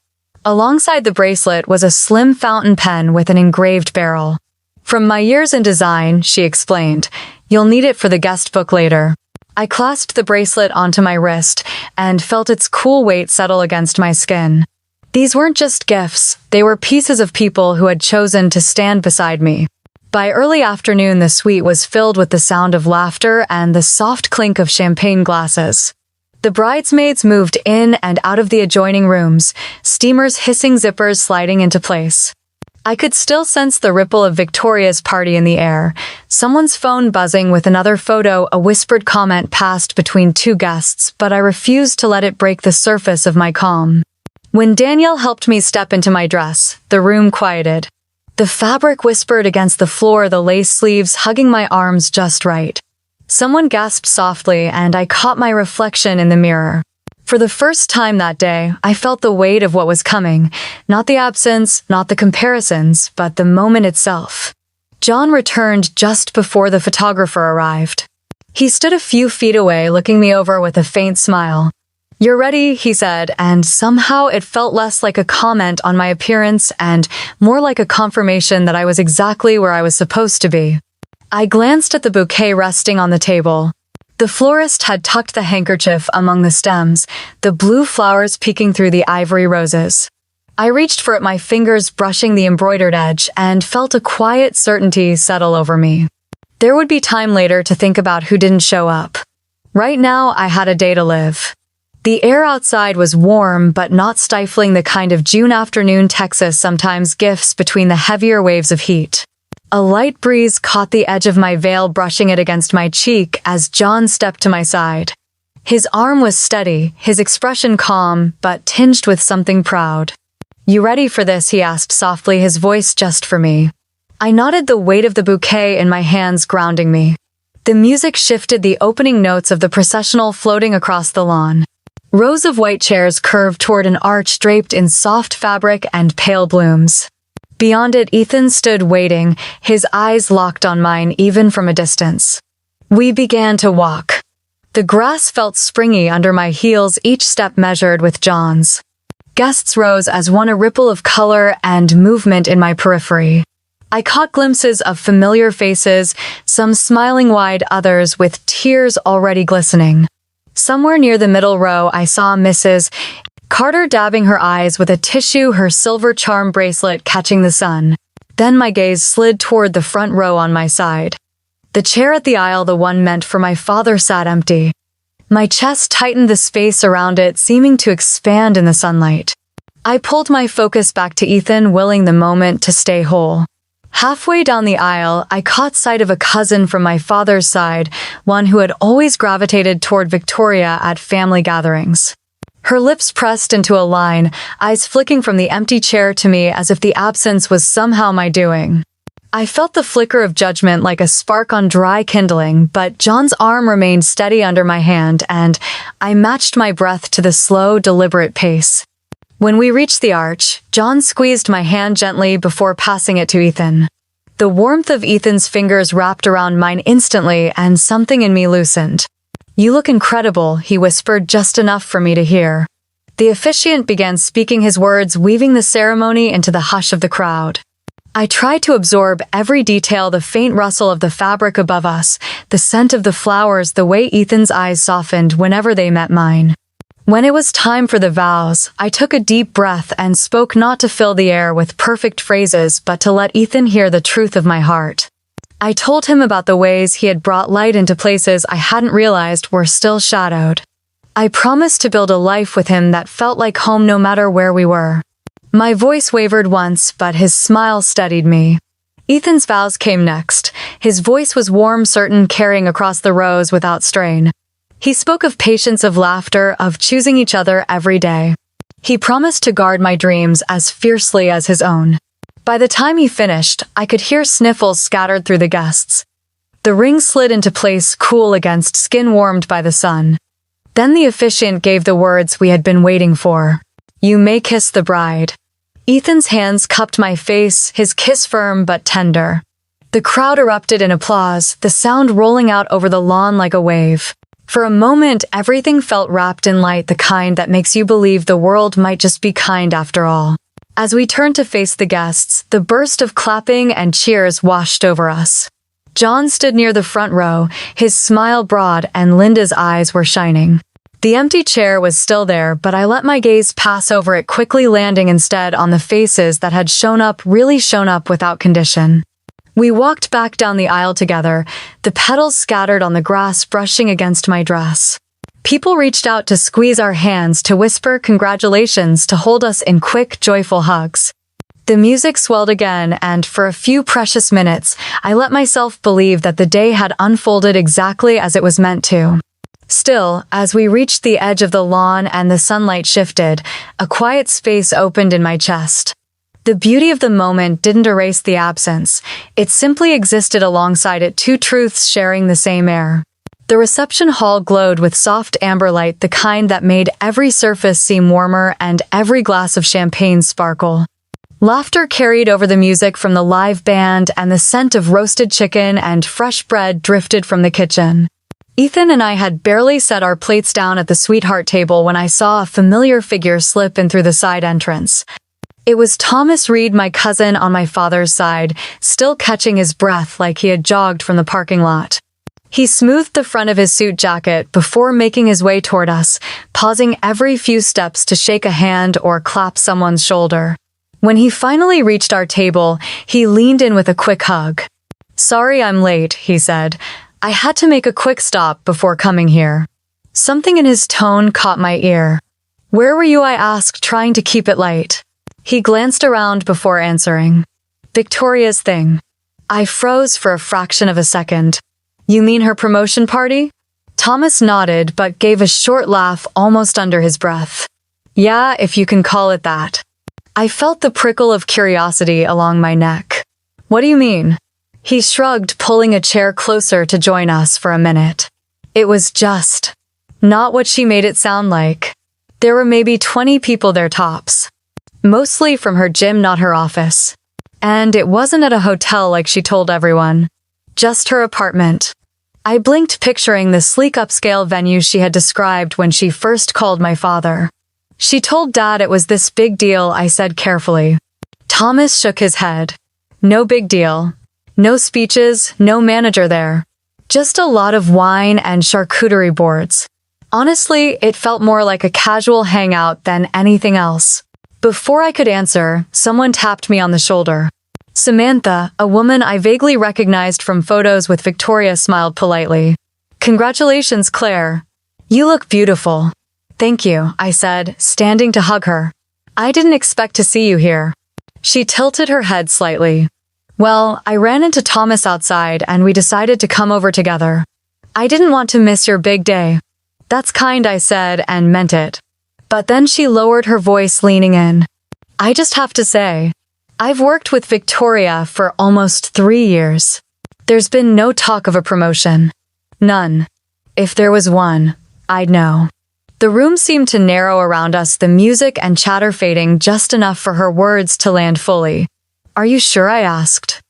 Alongside the bracelet was a slim fountain pen with an engraved barrel. "From my years in design," she explained. "You'll need it for the guest book later." I clasped the bracelet onto my wrist and felt its cool weight settle against my skin. These weren't just gifts, they were pieces of people who had chosen to stand beside me. By early afternoon, the suite was filled with the sound of laughter and the soft clink of champagne glasses. The bridesmaids moved in and out of the adjoining rooms, steamers hissing, zippers sliding into place. I could still sense the ripple of Victoria's party in the air, someone's phone buzzing with another photo, a whispered comment passed between two guests, but I refused to let it break the surface of my calm. When Danielle helped me step into my dress, the room quieted. The fabric whispered against the floor, the lace sleeves hugging my arms just right. Someone gasped softly, and I caught my reflection in the mirror. For the first time that day, I felt the weight of what was coming. Not the absence, not the comparisons, but the moment itself. John returned just before the photographer arrived. He stood a few feet away, looking me over with a faint smile. "You're ready," he said, and somehow it felt less like a comment on my appearance and more like a confirmation that I was exactly where I was supposed to be. I glanced at the bouquet resting on the table. The florist had tucked the handkerchief among the stems, the blue flowers peeking through the ivory roses. I reached for it, my fingers brushing the embroidered edge, and felt a quiet certainty settle over me. There would be time later to think about who didn't show up. Right now, I had a day to live. The air outside was warm but not stifling, the kind of June afternoon Texas sometimes gifts between the heavier waves of heat. A light breeze caught the edge of my veil, brushing it against my cheek as John stepped to my side. His arm was steady, his expression calm, but tinged with something proud. "You ready for this?" he asked softly, his voice just for me. I nodded, the weight of the bouquet in my hands grounding me. The music shifted, the opening notes of the processional floating across the lawn. Rows of white chairs curved toward an arch draped in soft fabric and pale blooms. Beyond it, Ethan stood waiting, his eyes locked on mine even from a distance. We began to walk. The grass felt springy under my heels, each step measured with John's. Guests rose as one, a ripple of color and movement in my periphery. I caught glimpses of familiar faces, some smiling wide, others with tears already glistening. Somewhere near the middle row, I saw Mrs. Carter dabbing her eyes with a tissue, her silver charm bracelet catching the sun. Then my gaze slid toward the front row on my side. The chair at the aisle, the one meant for my father, sat empty. My chest tightened, the space around it seeming to expand in the sunlight. I pulled my focus back to Ethan, willing the moment to stay whole. Halfway down the aisle, I caught sight of a cousin from my father's side, one who had always gravitated toward Victoria at family gatherings. Her lips pressed into a line, eyes flicking from the empty chair to me as if the absence was somehow my doing. I felt the flicker of judgment like a spark on dry kindling, but John's arm remained steady under my hand, and I matched my breath to the slow, deliberate pace. When we reached the arch, John squeezed my hand gently before passing it to Ethan. The warmth of Ethan's fingers wrapped around mine instantly, and something in me loosened. "You look incredible," he whispered, just enough for me to hear. The officiant began speaking, his words weaving the ceremony into the hush of the crowd. I tried to absorb every detail, the faint rustle of the fabric above us, the scent of the flowers, the way Ethan's eyes softened whenever they met mine. When it was time for the vows, I took a deep breath and spoke, not to fill the air with perfect phrases, but to let Ethan hear the truth of my heart. I told him about the ways he had brought light into places I hadn't realized were still shadowed. I promised to build a life with him that felt like home no matter where we were. My voice wavered once, but his smile steadied me. Ethan's vows came next. His voice was warm, certain, carrying across the rows without strain. He spoke of patience, of laughter, of choosing each other every day. He promised to guard my dreams as fiercely as his own. By the time he finished, I could hear sniffles scattered through the guests. The ring slid into place, cool against skin warmed by the sun. Then the officiant gave the words we had been waiting for. "You may kiss the bride." Ethan's hands cupped my face, his kiss firm but tender. The crowd erupted in applause, the sound rolling out over the lawn like a wave. For a moment, everything felt wrapped in light, the kind that makes you believe the world might just be kind after all. As we turned to face the guests, the burst of clapping and cheers washed over us. John stood near the front row, his smile broad, and Linda's eyes were shining. The empty chair was still there, but I let my gaze pass over it, quickly landing instead on the faces that had really shown up without condition. We walked back down the aisle together, the petals scattered on the grass brushing against my dress. People reached out to squeeze our hands, to whisper congratulations, to hold us in quick, joyful hugs. The music swelled again, and for a few precious minutes, I let myself believe that the day had unfolded exactly as it was meant to. Still, as we reached the edge of the lawn and the sunlight shifted, a quiet space opened in my chest. The beauty of the moment didn't erase the absence. It simply existed alongside it, two truths sharing the same air. The reception hall glowed with soft amber light, the kind that made every surface seem warmer and every glass of champagne sparkle. Laughter carried over the music from the live band, and the scent of roasted chicken and fresh bread drifted from the kitchen. Ethan and I had barely set our plates down at the sweetheart table when I saw a familiar figure slip in through the side entrance. It was Thomas Reed, my cousin on my father's side, still catching his breath like he had jogged from the parking lot. He smoothed the front of his suit jacket before making his way toward us, pausing every few steps to shake a hand or clap someone's shoulder. When he finally reached our table, he leaned in with a quick hug. "Sorry I'm late," he said. "I had to make a quick stop before coming here." Something in his tone caught my ear. "Where were you?" I asked, trying to keep it light. He glanced around before answering. "Victoria's thing." I froze for a fraction of a second. You mean her promotion party? Thomas nodded but gave a short laugh almost under his breath. Yeah, if you can call it that. I felt the prickle of curiosity along my neck. What do you mean? He shrugged, pulling a chair closer to join us for a minute. It was just not what she made it sound like. There were maybe 20 people there tops. Mostly from her gym, not her office. And it wasn't at a hotel like she told everyone. Just her apartment. I blinked, picturing the sleek upscale venue she had described when she first called my father. She told Dad it was this big deal, I said carefully. Thomas shook his head. No big deal. No speeches, no manager there. Just a lot of wine and charcuterie boards. Honestly, it felt more like a casual hangout than anything else. Before I could answer, someone tapped me on the shoulder. Samantha, a woman I vaguely recognized from photos with Victoria, smiled politely. Congratulations, Claire. You look beautiful. Thank you, I said, standing to hug her. I didn't expect to see you here. She tilted her head slightly. Well, I ran into Thomas outside and we decided to come over together. I didn't want to miss your big day. That's kind, I said, and meant it. But then she lowered her voice, leaning in. I just have to say, I've worked with Victoria for almost 3 years. There's been no talk of a promotion. None. If there was one, I'd know. The room seemed to narrow around us, the music and chatter fading just enough for her words to land fully. Are you sure? I asked.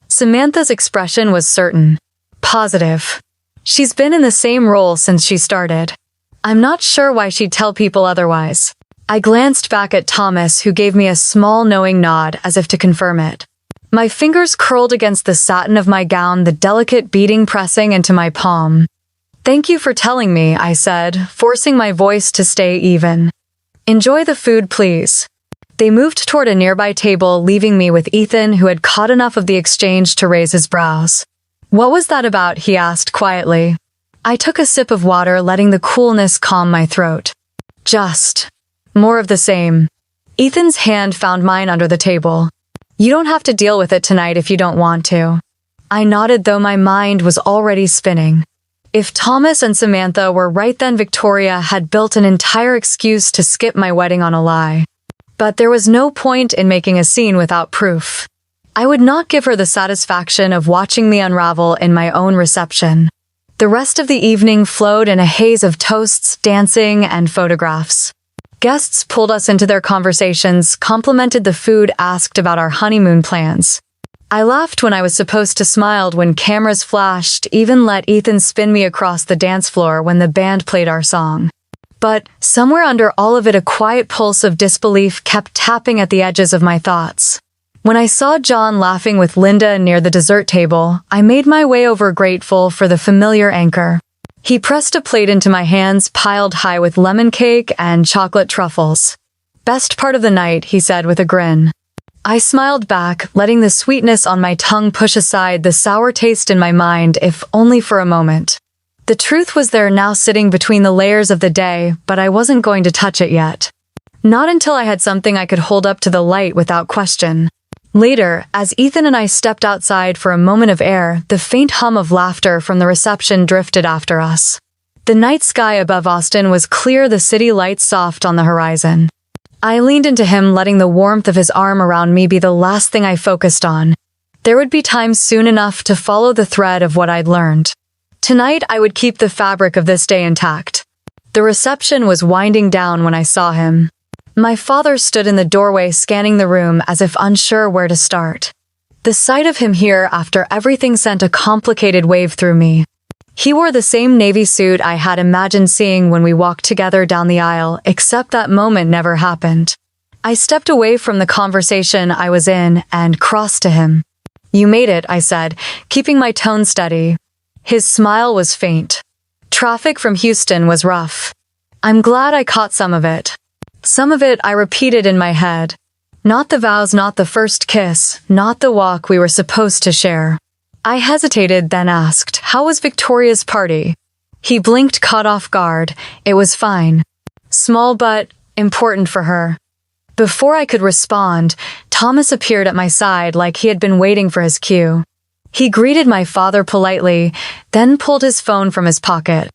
Samantha's expression was certain. Positive. She's been in the same role since she started. I'm not sure why she'd tell people otherwise. I glanced back at Thomas, who gave me a small knowing nod as if to confirm it. My fingers curled against the satin of my gown, the delicate beading pressing into my palm. Thank you for telling me, I said, forcing my voice to stay even. Enjoy the food, please. They moved toward a nearby table, leaving me with Ethan, who had caught enough of the exchange to raise his brows. What was that about? He asked quietly. I took a sip of water, letting the coolness calm my throat. Just more of the same. Ethan's hand found mine under the table. You don't have to deal with it tonight if you don't want to. I nodded, though my mind was already spinning. If Thomas and Samantha were right, then Victoria had built an entire excuse to skip my wedding on a lie. But there was no point in making a scene without proof. I would not give her the satisfaction of watching me unravel in my own reception. The rest of the evening flowed in a haze of toasts, dancing, and photographs. Guests pulled us into their conversations, complimented the food, asked about our honeymoon plans. I laughed when I was supposed to, smiled when cameras flashed, even let Ethan spin me across the dance floor when the band played our song. But somewhere under all of it, a quiet pulse of disbelief kept tapping at the edges of my thoughts. When I saw John laughing with Linda near the dessert table, I made my way over, grateful for the familiar anchor. He pressed a plate into my hands, piled high with lemon cake and chocolate truffles. Best part of the night, he said with a grin. I smiled back, letting the sweetness on my tongue push aside the sour taste in my mind, if only for a moment. The truth was there, now sitting between the layers of the day, but I wasn't going to touch it yet. Not until I had something I could hold up to the light without question. Later, as Ethan and I stepped outside for a moment of air, the faint hum of laughter from the reception drifted after us. The night sky above Austin was clear, the city lights soft on the horizon. I leaned into him, letting the warmth of his arm around me be the last thing I focused on. There would be time soon enough to follow the thread of what I'd learned. Tonight, I would keep the fabric of this day intact. The reception was winding down when I saw him. My father stood in the doorway, scanning the room as if unsure where to start. The sight of him here after everything sent a complicated wave through me. He wore the same navy suit I had imagined seeing when we walked together down the aisle, except that moment never happened. I stepped away from the conversation I was in and crossed to him. You made it, I said, keeping my tone steady. His smile was faint. Traffic from Houston was rough. I'm glad I caught some of it. Some of it, I repeated in my head. Not the vows, not the first kiss, not the walk we were supposed to share. I hesitated, then asked, how was Victoria's party? He blinked, caught off guard. It was fine. Small but important for her. Before I could respond, Thomas appeared at my side like he had been waiting for his cue. He greeted my father politely, then pulled his phone from his pocket.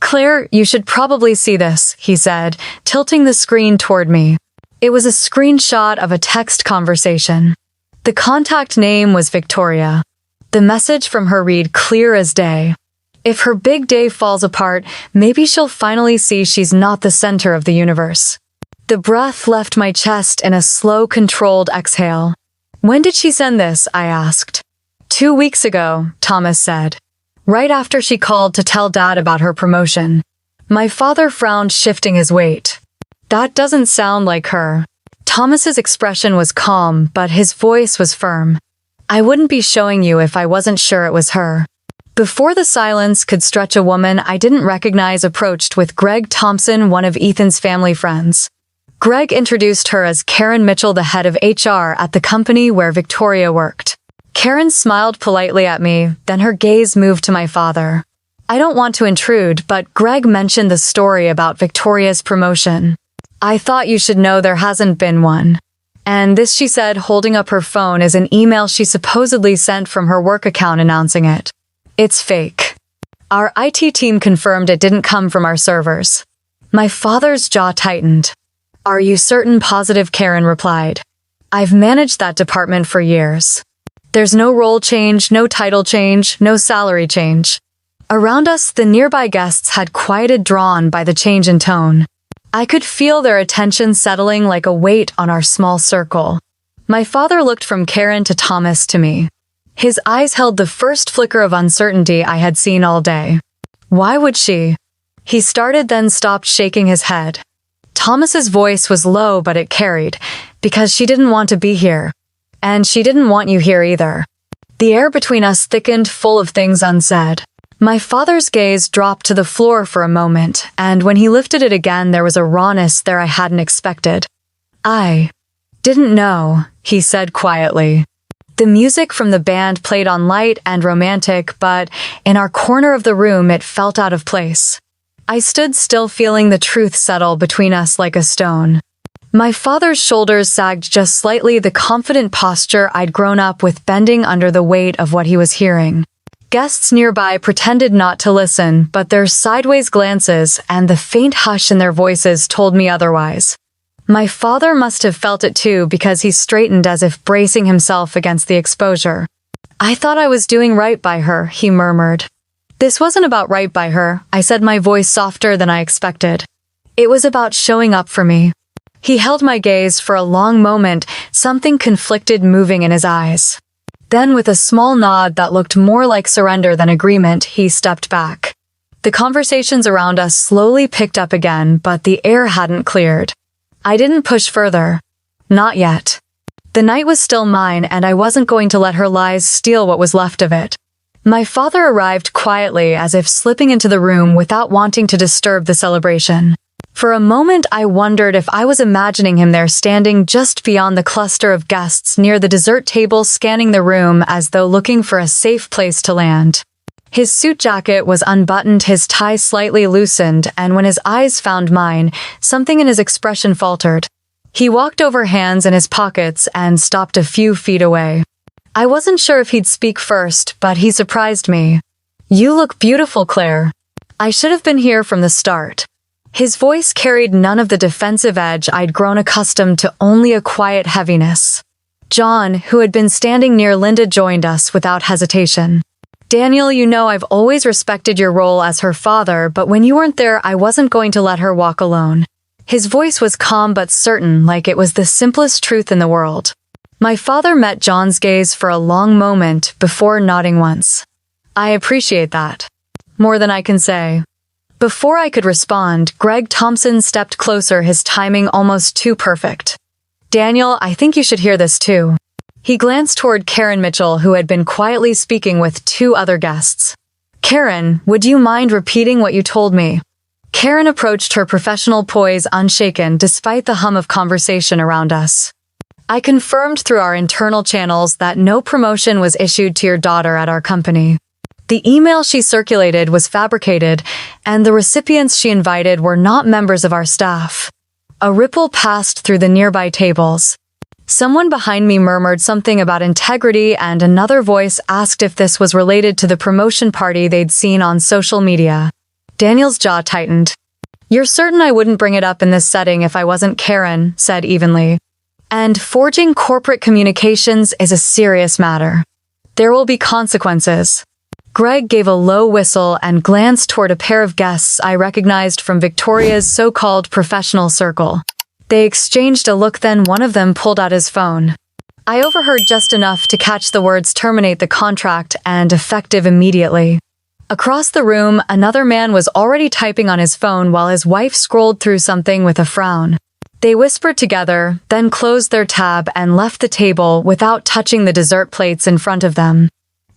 "Claire, you should probably see this," he said, tilting the screen toward me. It was a screenshot of a text conversation. The contact name was Victoria. The message from her read clear as day. If her big day falls apart, maybe she'll finally see she's not the center of the universe. The breath left my chest in a slow, controlled exhale. "When did she send this?" I asked. 2 weeks ago, Thomas said. Right after she called to tell Dad about her promotion. My father frowned, shifting his weight. That doesn't sound like her. Thomas's expression was calm, but his voice was firm. I wouldn't be showing you if I wasn't sure it was her. Before the silence could stretch, a woman I didn't recognize approached with Greg Thompson, one of Ethan's family friends. Greg introduced her as Karen Mitchell, the head of HR at the company where Victoria worked. Karen smiled politely at me, then her gaze moved to my father. I don't want to intrude, but Greg mentioned the story about Victoria's promotion. I thought you should know there hasn't been one. And this, she said, holding up her phone, is an email she supposedly sent from her work account announcing it. It's fake. Our IT team confirmed it didn't come from our servers. My father's jaw tightened. Are you certain? Positive, Karen replied. I've managed that department for years. There's no role change, no title change, no salary change. Around us, the nearby guests had quieted, drawn by the change in tone. I could feel their attention settling like a weight on our small circle. My father looked from Karen to Thomas to me. His eyes held the first flicker of uncertainty I had seen all day. Why would she? He started, then stopped, shaking his head. Thomas's voice was low, but it carried, because she didn't want to be here. And she didn't want you here either. The air between us thickened, full of things unsaid. My father's gaze dropped to the floor for a moment, and when he lifted it again, there was a rawness there I hadn't expected. I didn't know, he said quietly. The music from the band played on, light and romantic, but in our corner of the room it felt out of place. I stood still, feeling the truth settle between us like a stone. My father's shoulders sagged just slightly, the confident posture I'd grown up with bending under the weight of what he was hearing. Guests nearby pretended not to listen, but their sideways glances and the faint hush in their voices told me otherwise. My father must have felt it too, because he straightened as if bracing himself against the exposure. I thought I was doing right by her, he murmured. This wasn't about right by her, I said, my voice softer than I expected. It was about showing up for me. He held my gaze for a long moment, something conflicted moving in his eyes. Then, with a small nod that looked more like surrender than agreement, he stepped back. The conversations around us slowly picked up again, but the air hadn't cleared. I didn't push further. Not yet. The night was still mine, and I wasn't going to let her lies steal what was left of it. My father arrived quietly, as if slipping into the room without wanting to disturb the celebration. For a moment, I wondered if I was imagining him there, standing just beyond the cluster of guests near the dessert table, scanning the room as though looking for a safe place to land. His suit jacket was unbuttoned, his tie slightly loosened, and when his eyes found mine, something in his expression faltered. He walked over, hands in his pockets, and stopped a few feet away. I wasn't sure if he'd speak first, but he surprised me. You look beautiful, Claire. I should have been here from the start. His voice carried none of the defensive edge I'd grown accustomed to, only a quiet heaviness. John, who had been standing near Linda, joined us without hesitation. Daniel, you know I've always respected your role as her father, but when you weren't there, I wasn't going to let her walk alone. His voice was calm but certain, like it was the simplest truth in the world. My father met John's gaze for a long moment before nodding once. I appreciate that. More than I can say. Before I could respond, Greg Thompson stepped closer, his timing almost too perfect. Daniel, I think you should hear this too. He glanced toward Karen Mitchell, who had been quietly speaking with 2 other guests. Karen, would you mind repeating what you told me? Karen approached, her professional poise unshaken despite the hum of conversation around us. I confirmed through our internal channels that no promotion was issued to your daughter at our company. The email she circulated was fabricated, and the recipients she invited were not members of our staff. A ripple passed through the nearby tables. Someone behind me murmured something about integrity, and another voice asked if this was related to the promotion party they'd seen on social media. Daniel's jaw tightened. "You're certain I wouldn't bring it up in this setting if I wasn't Karen," said evenly. "And forging corporate communications is a serious matter. There will be consequences." Greg gave a low whistle and glanced toward a pair of guests I recognized from Victoria's so-called professional circle. They exchanged a look, then one of them pulled out his phone. I overheard just enough to catch the words "terminate the contract" and "effective immediately." Across the room, another man was already typing on his phone while his wife scrolled through something with a frown. They whispered together, then closed their tab and left the table without touching the dessert plates in front of them.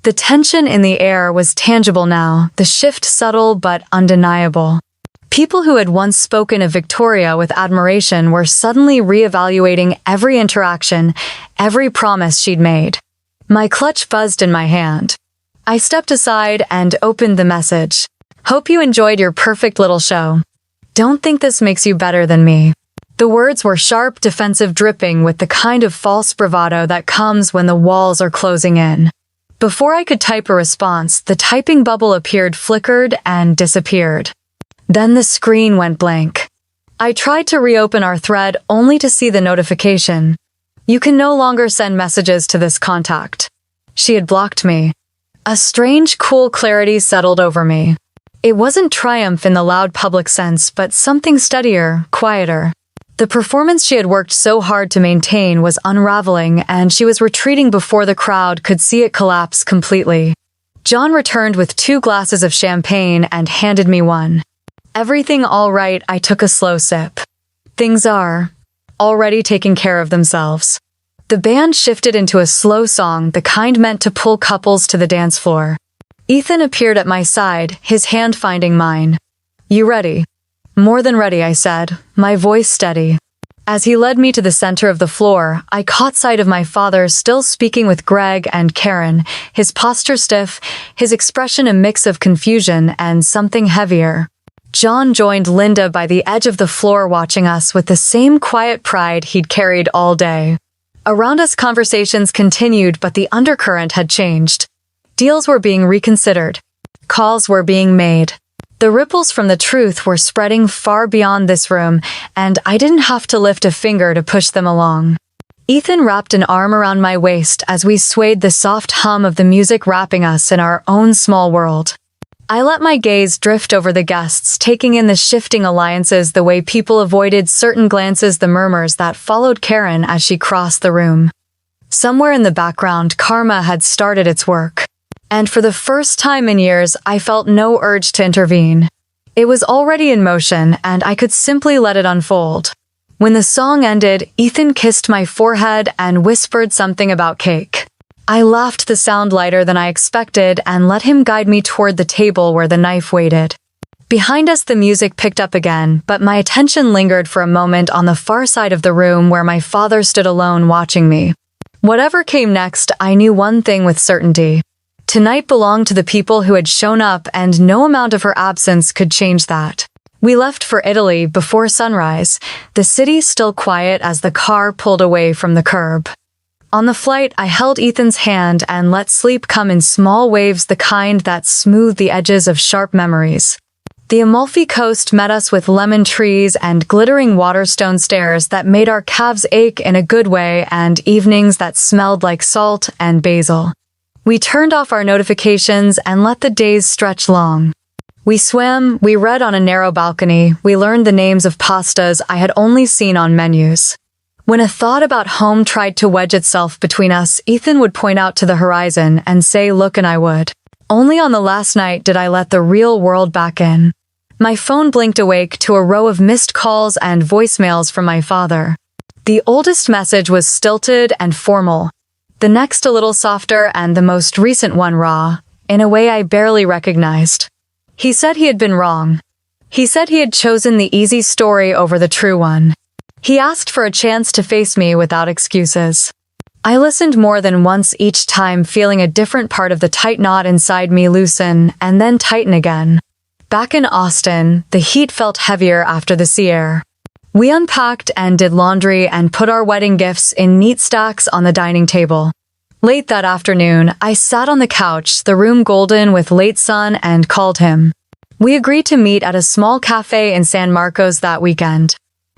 The tension in the air was tangible now, the shift subtle but undeniable. People who had once spoken of Victoria with admiration were suddenly reevaluating every interaction, every promise she'd made. My clutch buzzed in my hand. I stepped aside and opened the message. "Hope you enjoyed your perfect little show. Don't think this makes you better than me." The words were sharp, defensive, dripping with the kind of false bravado that comes when the walls are closing in. Before I could type a response, the typing bubble appeared, flickered, and disappeared. Then the screen went blank. I tried to reopen our thread only to see the notification. "You can no longer send messages to this contact." She had blocked me. A strange, cool clarity settled over me. It wasn't triumph in the loud public sense, but something steadier, quieter. The performance she had worked so hard to maintain was unraveling, and she was retreating before the crowd could see it collapse completely. John returned with 2 glasses of champagne and handed me one. "Everything all right?" I took a slow sip. "Things are already taking care of themselves." The band shifted into a slow song, the kind meant to pull couples to the dance floor. Ethan appeared at my side, his hand finding mine. "You ready?" "More than ready," I said, my voice steady. As he led me to the center of the floor, I caught sight of my father still speaking with Greg and Karen, his posture stiff, his expression a mix of confusion and something heavier. John joined Linda by the edge of the floor, watching us with the same quiet pride he'd carried all day. Around us, conversations continued, but the undercurrent had changed. Deals were being reconsidered. Calls were being made. The ripples from the truth were spreading far beyond this room, and I didn't have to lift a finger to push them along. Ethan wrapped an arm around my waist as we swayed, the soft hum of the music wrapping us in our own small world. I let my gaze drift over the guests, taking in the shifting alliances, the way people avoided certain glances, the murmurs that followed Karen as she crossed the room. Somewhere in the background, karma had started its work. And for the first time in years, I felt no urge to intervene. It was already in motion, and I could simply let it unfold. When the song ended, Ethan kissed my forehead and whispered something about cake. I laughed, the sound lighter than I expected, and let him guide me toward the table where the knife waited. Behind us, the music picked up again, but my attention lingered for a moment on the far side of the room where my father stood alone watching me. Whatever came next, I knew one thing with certainty. Tonight belonged to the people who had shown up, and no amount of her absence could change that. We left for Italy before sunrise, the city still quiet as the car pulled away from the curb. On the flight, I held Ethan's hand and let sleep come in small waves, the kind that smooth the edges of sharp memories. The Amalfi Coast met us with lemon trees and glittering waterstone stairs that made our calves ache in a good way, and evenings that smelled like salt and basil. We turned off our notifications and let the days stretch long. We swam, we read on a narrow balcony, we learned the names of pastas I had only seen on menus. When a thought about home tried to wedge itself between us, Ethan would point out to the horizon and say, "Look," and I would. Only on the last night did I let the real world back in. My phone blinked awake to a row of missed calls and voicemails from my father. The oldest message was stilted and formal. The next a little softer, and the most recent one raw, in a way I barely recognized. He said he had been wrong. He said he had chosen the easy story over the true one. He asked for a chance to face me without excuses. I listened more than once, each time feeling a different part of the tight knot inside me loosen and then tighten again. Back in Austin, the heat felt heavier after the sea air. We unpacked and did laundry and put our wedding gifts in neat stacks on the dining table. Late that afternoon, I sat on the couch, the room golden with late sun, and called him. We agreed to meet at a small cafe in San Marcos that weekend.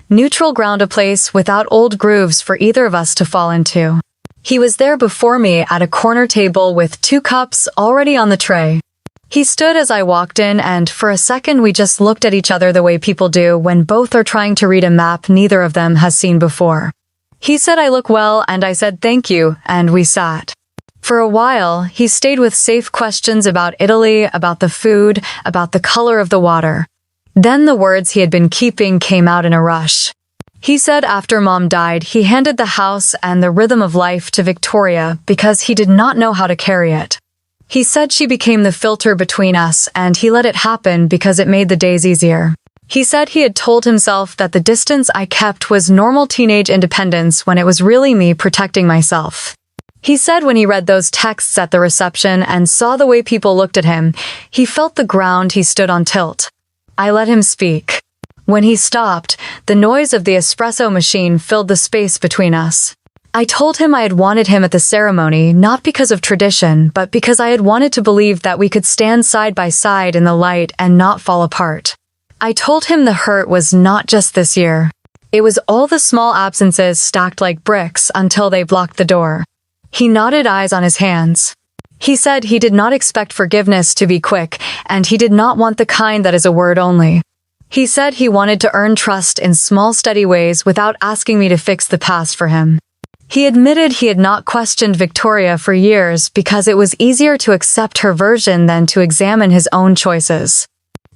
Neutral ground, a place without old grooves for either of us to fall into. He was there before me at a corner table with 2 cups already on the tray. He stood as I walked in, and for a second we just looked at each other the way people do when both are trying to read a map neither of them has seen before. He said I look well, and I said thank you, and we sat. For a while, he stayed with safe questions about Italy, about the food, about the color of the water. Then the words he had been keeping came out in a rush. He said after Mom died, he handed the house and the rhythm of life to Victoria because he did not know how to carry it. He said she became the filter between us, and he let it happen because it made the days easier. He said he had told himself that the distance I kept was normal teenage independence when it was really me protecting myself. He said when he read those texts at the reception and saw the way people looked at him, he felt the ground he stood on tilt. I let him speak. When he stopped, the noise of the espresso machine filled the space between us. I told him I had wanted him at the ceremony not because of tradition, but because I had wanted to believe that we could stand side by side in the light and not fall apart. I told him the hurt was not just this year. It was all the small absences stacked like bricks until they blocked the door. He nodded, eyes on his hands. He said he did not expect forgiveness to be quick, and he did not want the kind that is a word only. He said he wanted to earn trust in small, steady ways without asking me to fix the past for him. He admitted he had not questioned Victoria for years because it was easier to accept her version than to examine his own choices.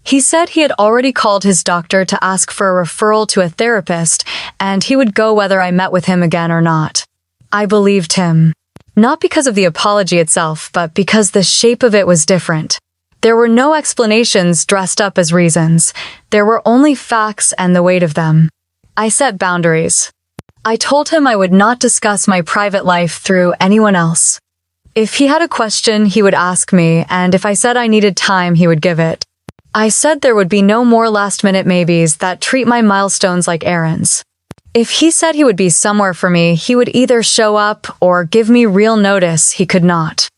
He said he had already called his doctor to ask for a referral to a therapist, and he would go whether I met with him again or not. I believed him. Not because of the apology itself, but because the shape of it was different. There were no explanations dressed up as reasons. There were only facts and the weight of them. I set boundaries. I told him I would not discuss my private life through anyone else. If he had a question, he would ask me, and if I said I needed time, he would give it. I said there would be no more last-minute maybes that treat my milestones like errands. If he said he would be somewhere for me, he would either show up or give me real notice he could not.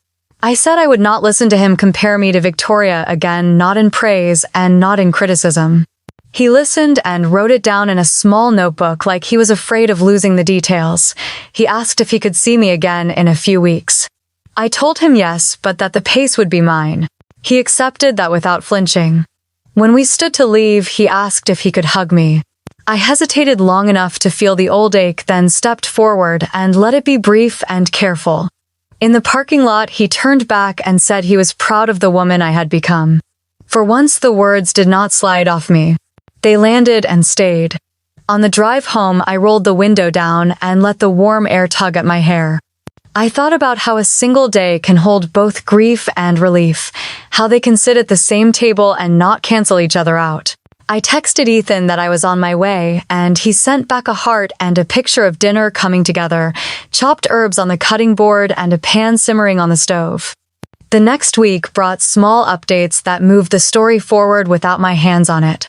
I said I would not listen to him compare me to Victoria again, not in praise and not in criticism. He listened and wrote it down in a small notebook like he was afraid of losing the details. He asked if he could see me again in a few weeks. I told him yes, but that the pace would be mine. He accepted that without flinching. When we stood to leave, he asked if he could hug me. I hesitated long enough to feel the old ache, then stepped forward and let it be brief and careful. In the parking lot, he turned back and said he was proud of the woman I had become. For once, the words did not slide off me. They landed and stayed. On the drive home, I rolled the window down and let the warm air tug at my hair. I thought about how a single day can hold both grief and relief, how they can sit at the same table and not cancel each other out. I texted Ethan that I was on my way, and he sent back a heart and a picture of dinner coming together, chopped herbs on the cutting board and a pan simmering on the stove. The next week brought small updates that moved the story forward without my hands on it.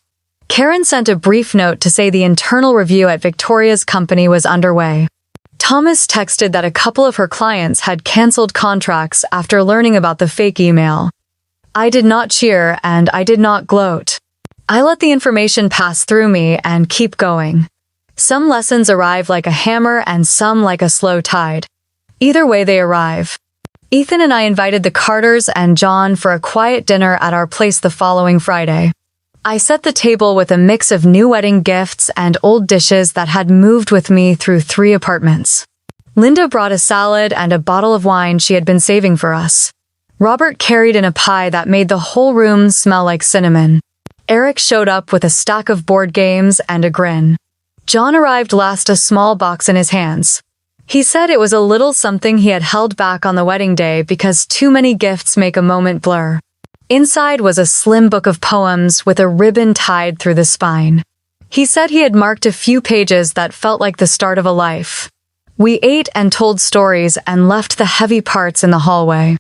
Karen sent a brief note to say the internal review at Victoria's company was underway. Thomas texted that a couple of her clients had canceled contracts after learning about the fake email. I did not cheer and I did not gloat. I let the information pass through me and keep going. Some lessons arrive like a hammer and some like a slow tide. Either way they arrive. Ethan and I invited the Carters and John for a quiet dinner at our place the following Friday. I set the table with a mix of new wedding gifts and old dishes that had moved with me through 3 apartments. Linda brought a salad and a bottle of wine she had been saving for us. Robert carried in a pie that made the whole room smell like cinnamon. Eric showed up with a stack of board games and a grin. John arrived last, a small box in his hands. He said it was a little something he had held back on the wedding day because too many gifts make a moment blur. Inside was a slim book of poems with a ribbon tied through the spine. He said he had marked a few pages that felt like the start of a life. We ate and told stories and left the heavy parts in the hallway.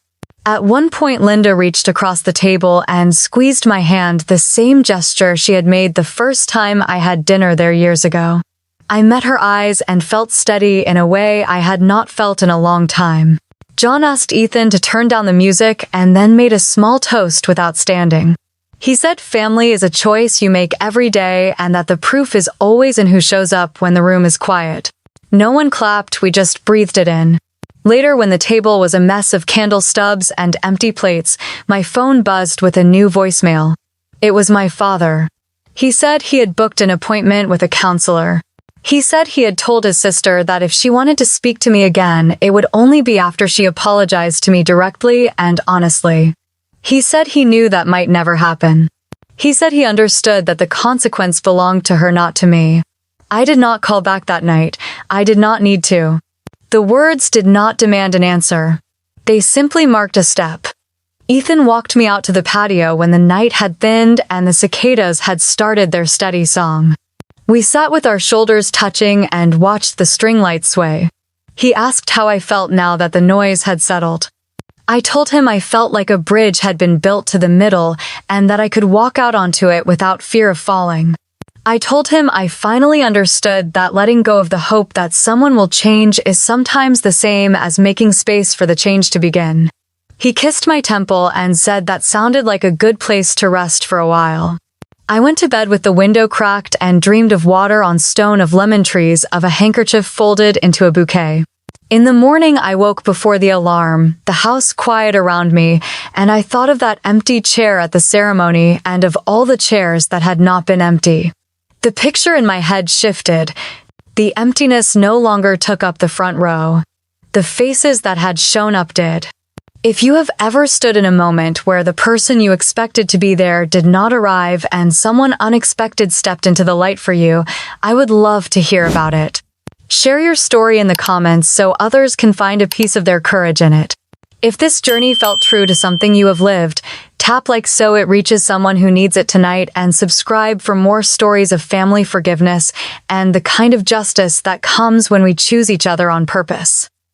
At one point, Linda reached across the table and squeezed my hand, the same gesture she had made the first time I had dinner there years ago. I met her eyes and felt steady in a way I had not felt in a long time. John asked Ethan to turn down the music and then made a small toast without standing. He said family is a choice you make every day and that the proof is always in who shows up when the room is quiet. No one clapped, we just breathed it in. Later, when the table was a mess of candle stubs and empty plates, my phone buzzed with a new voicemail. It was my father. He said he had booked an appointment with a counselor. He said he had told his sister that if she wanted to speak to me again, it would only be after she apologized to me directly and honestly. He said he knew that might never happen. He said he understood that the consequence belonged to her, not to me. I did not call back that night. I did not need to. The words did not demand an answer. They simply marked a step. Ethan walked me out to the patio when the night had thinned and the cicadas had started their steady song. We sat with our shoulders touching and watched the string lights sway. He asked how I felt now that the noise had settled. I told him I felt like a bridge had been built to the middle and that I could walk out onto it without fear of falling. I told him I finally understood that letting go of the hope that someone will change is sometimes the same as making space for the change to begin. He kissed my temple and said that sounded like a good place to rest for a while. I went to bed with the window cracked and dreamed of water on stone, of lemon trees, of a handkerchief folded into a bouquet. In the morning, I woke before the alarm, the house quiet around me, and I thought of that empty chair at the ceremony and of all the chairs that had not been empty. The picture in my head shifted. The emptiness no longer took up the front row. The faces that had shown up did. If you have ever stood in a moment where the person you expected to be there did not arrive and someone unexpected stepped into the light for you, I would love to hear about it. Share your story in the comments so others can find a piece of their courage in it. If this journey felt true to something you have lived, tap like so it reaches someone who needs it tonight, and subscribe for more stories of family forgiveness and the kind of justice that comes when we choose each other on purpose.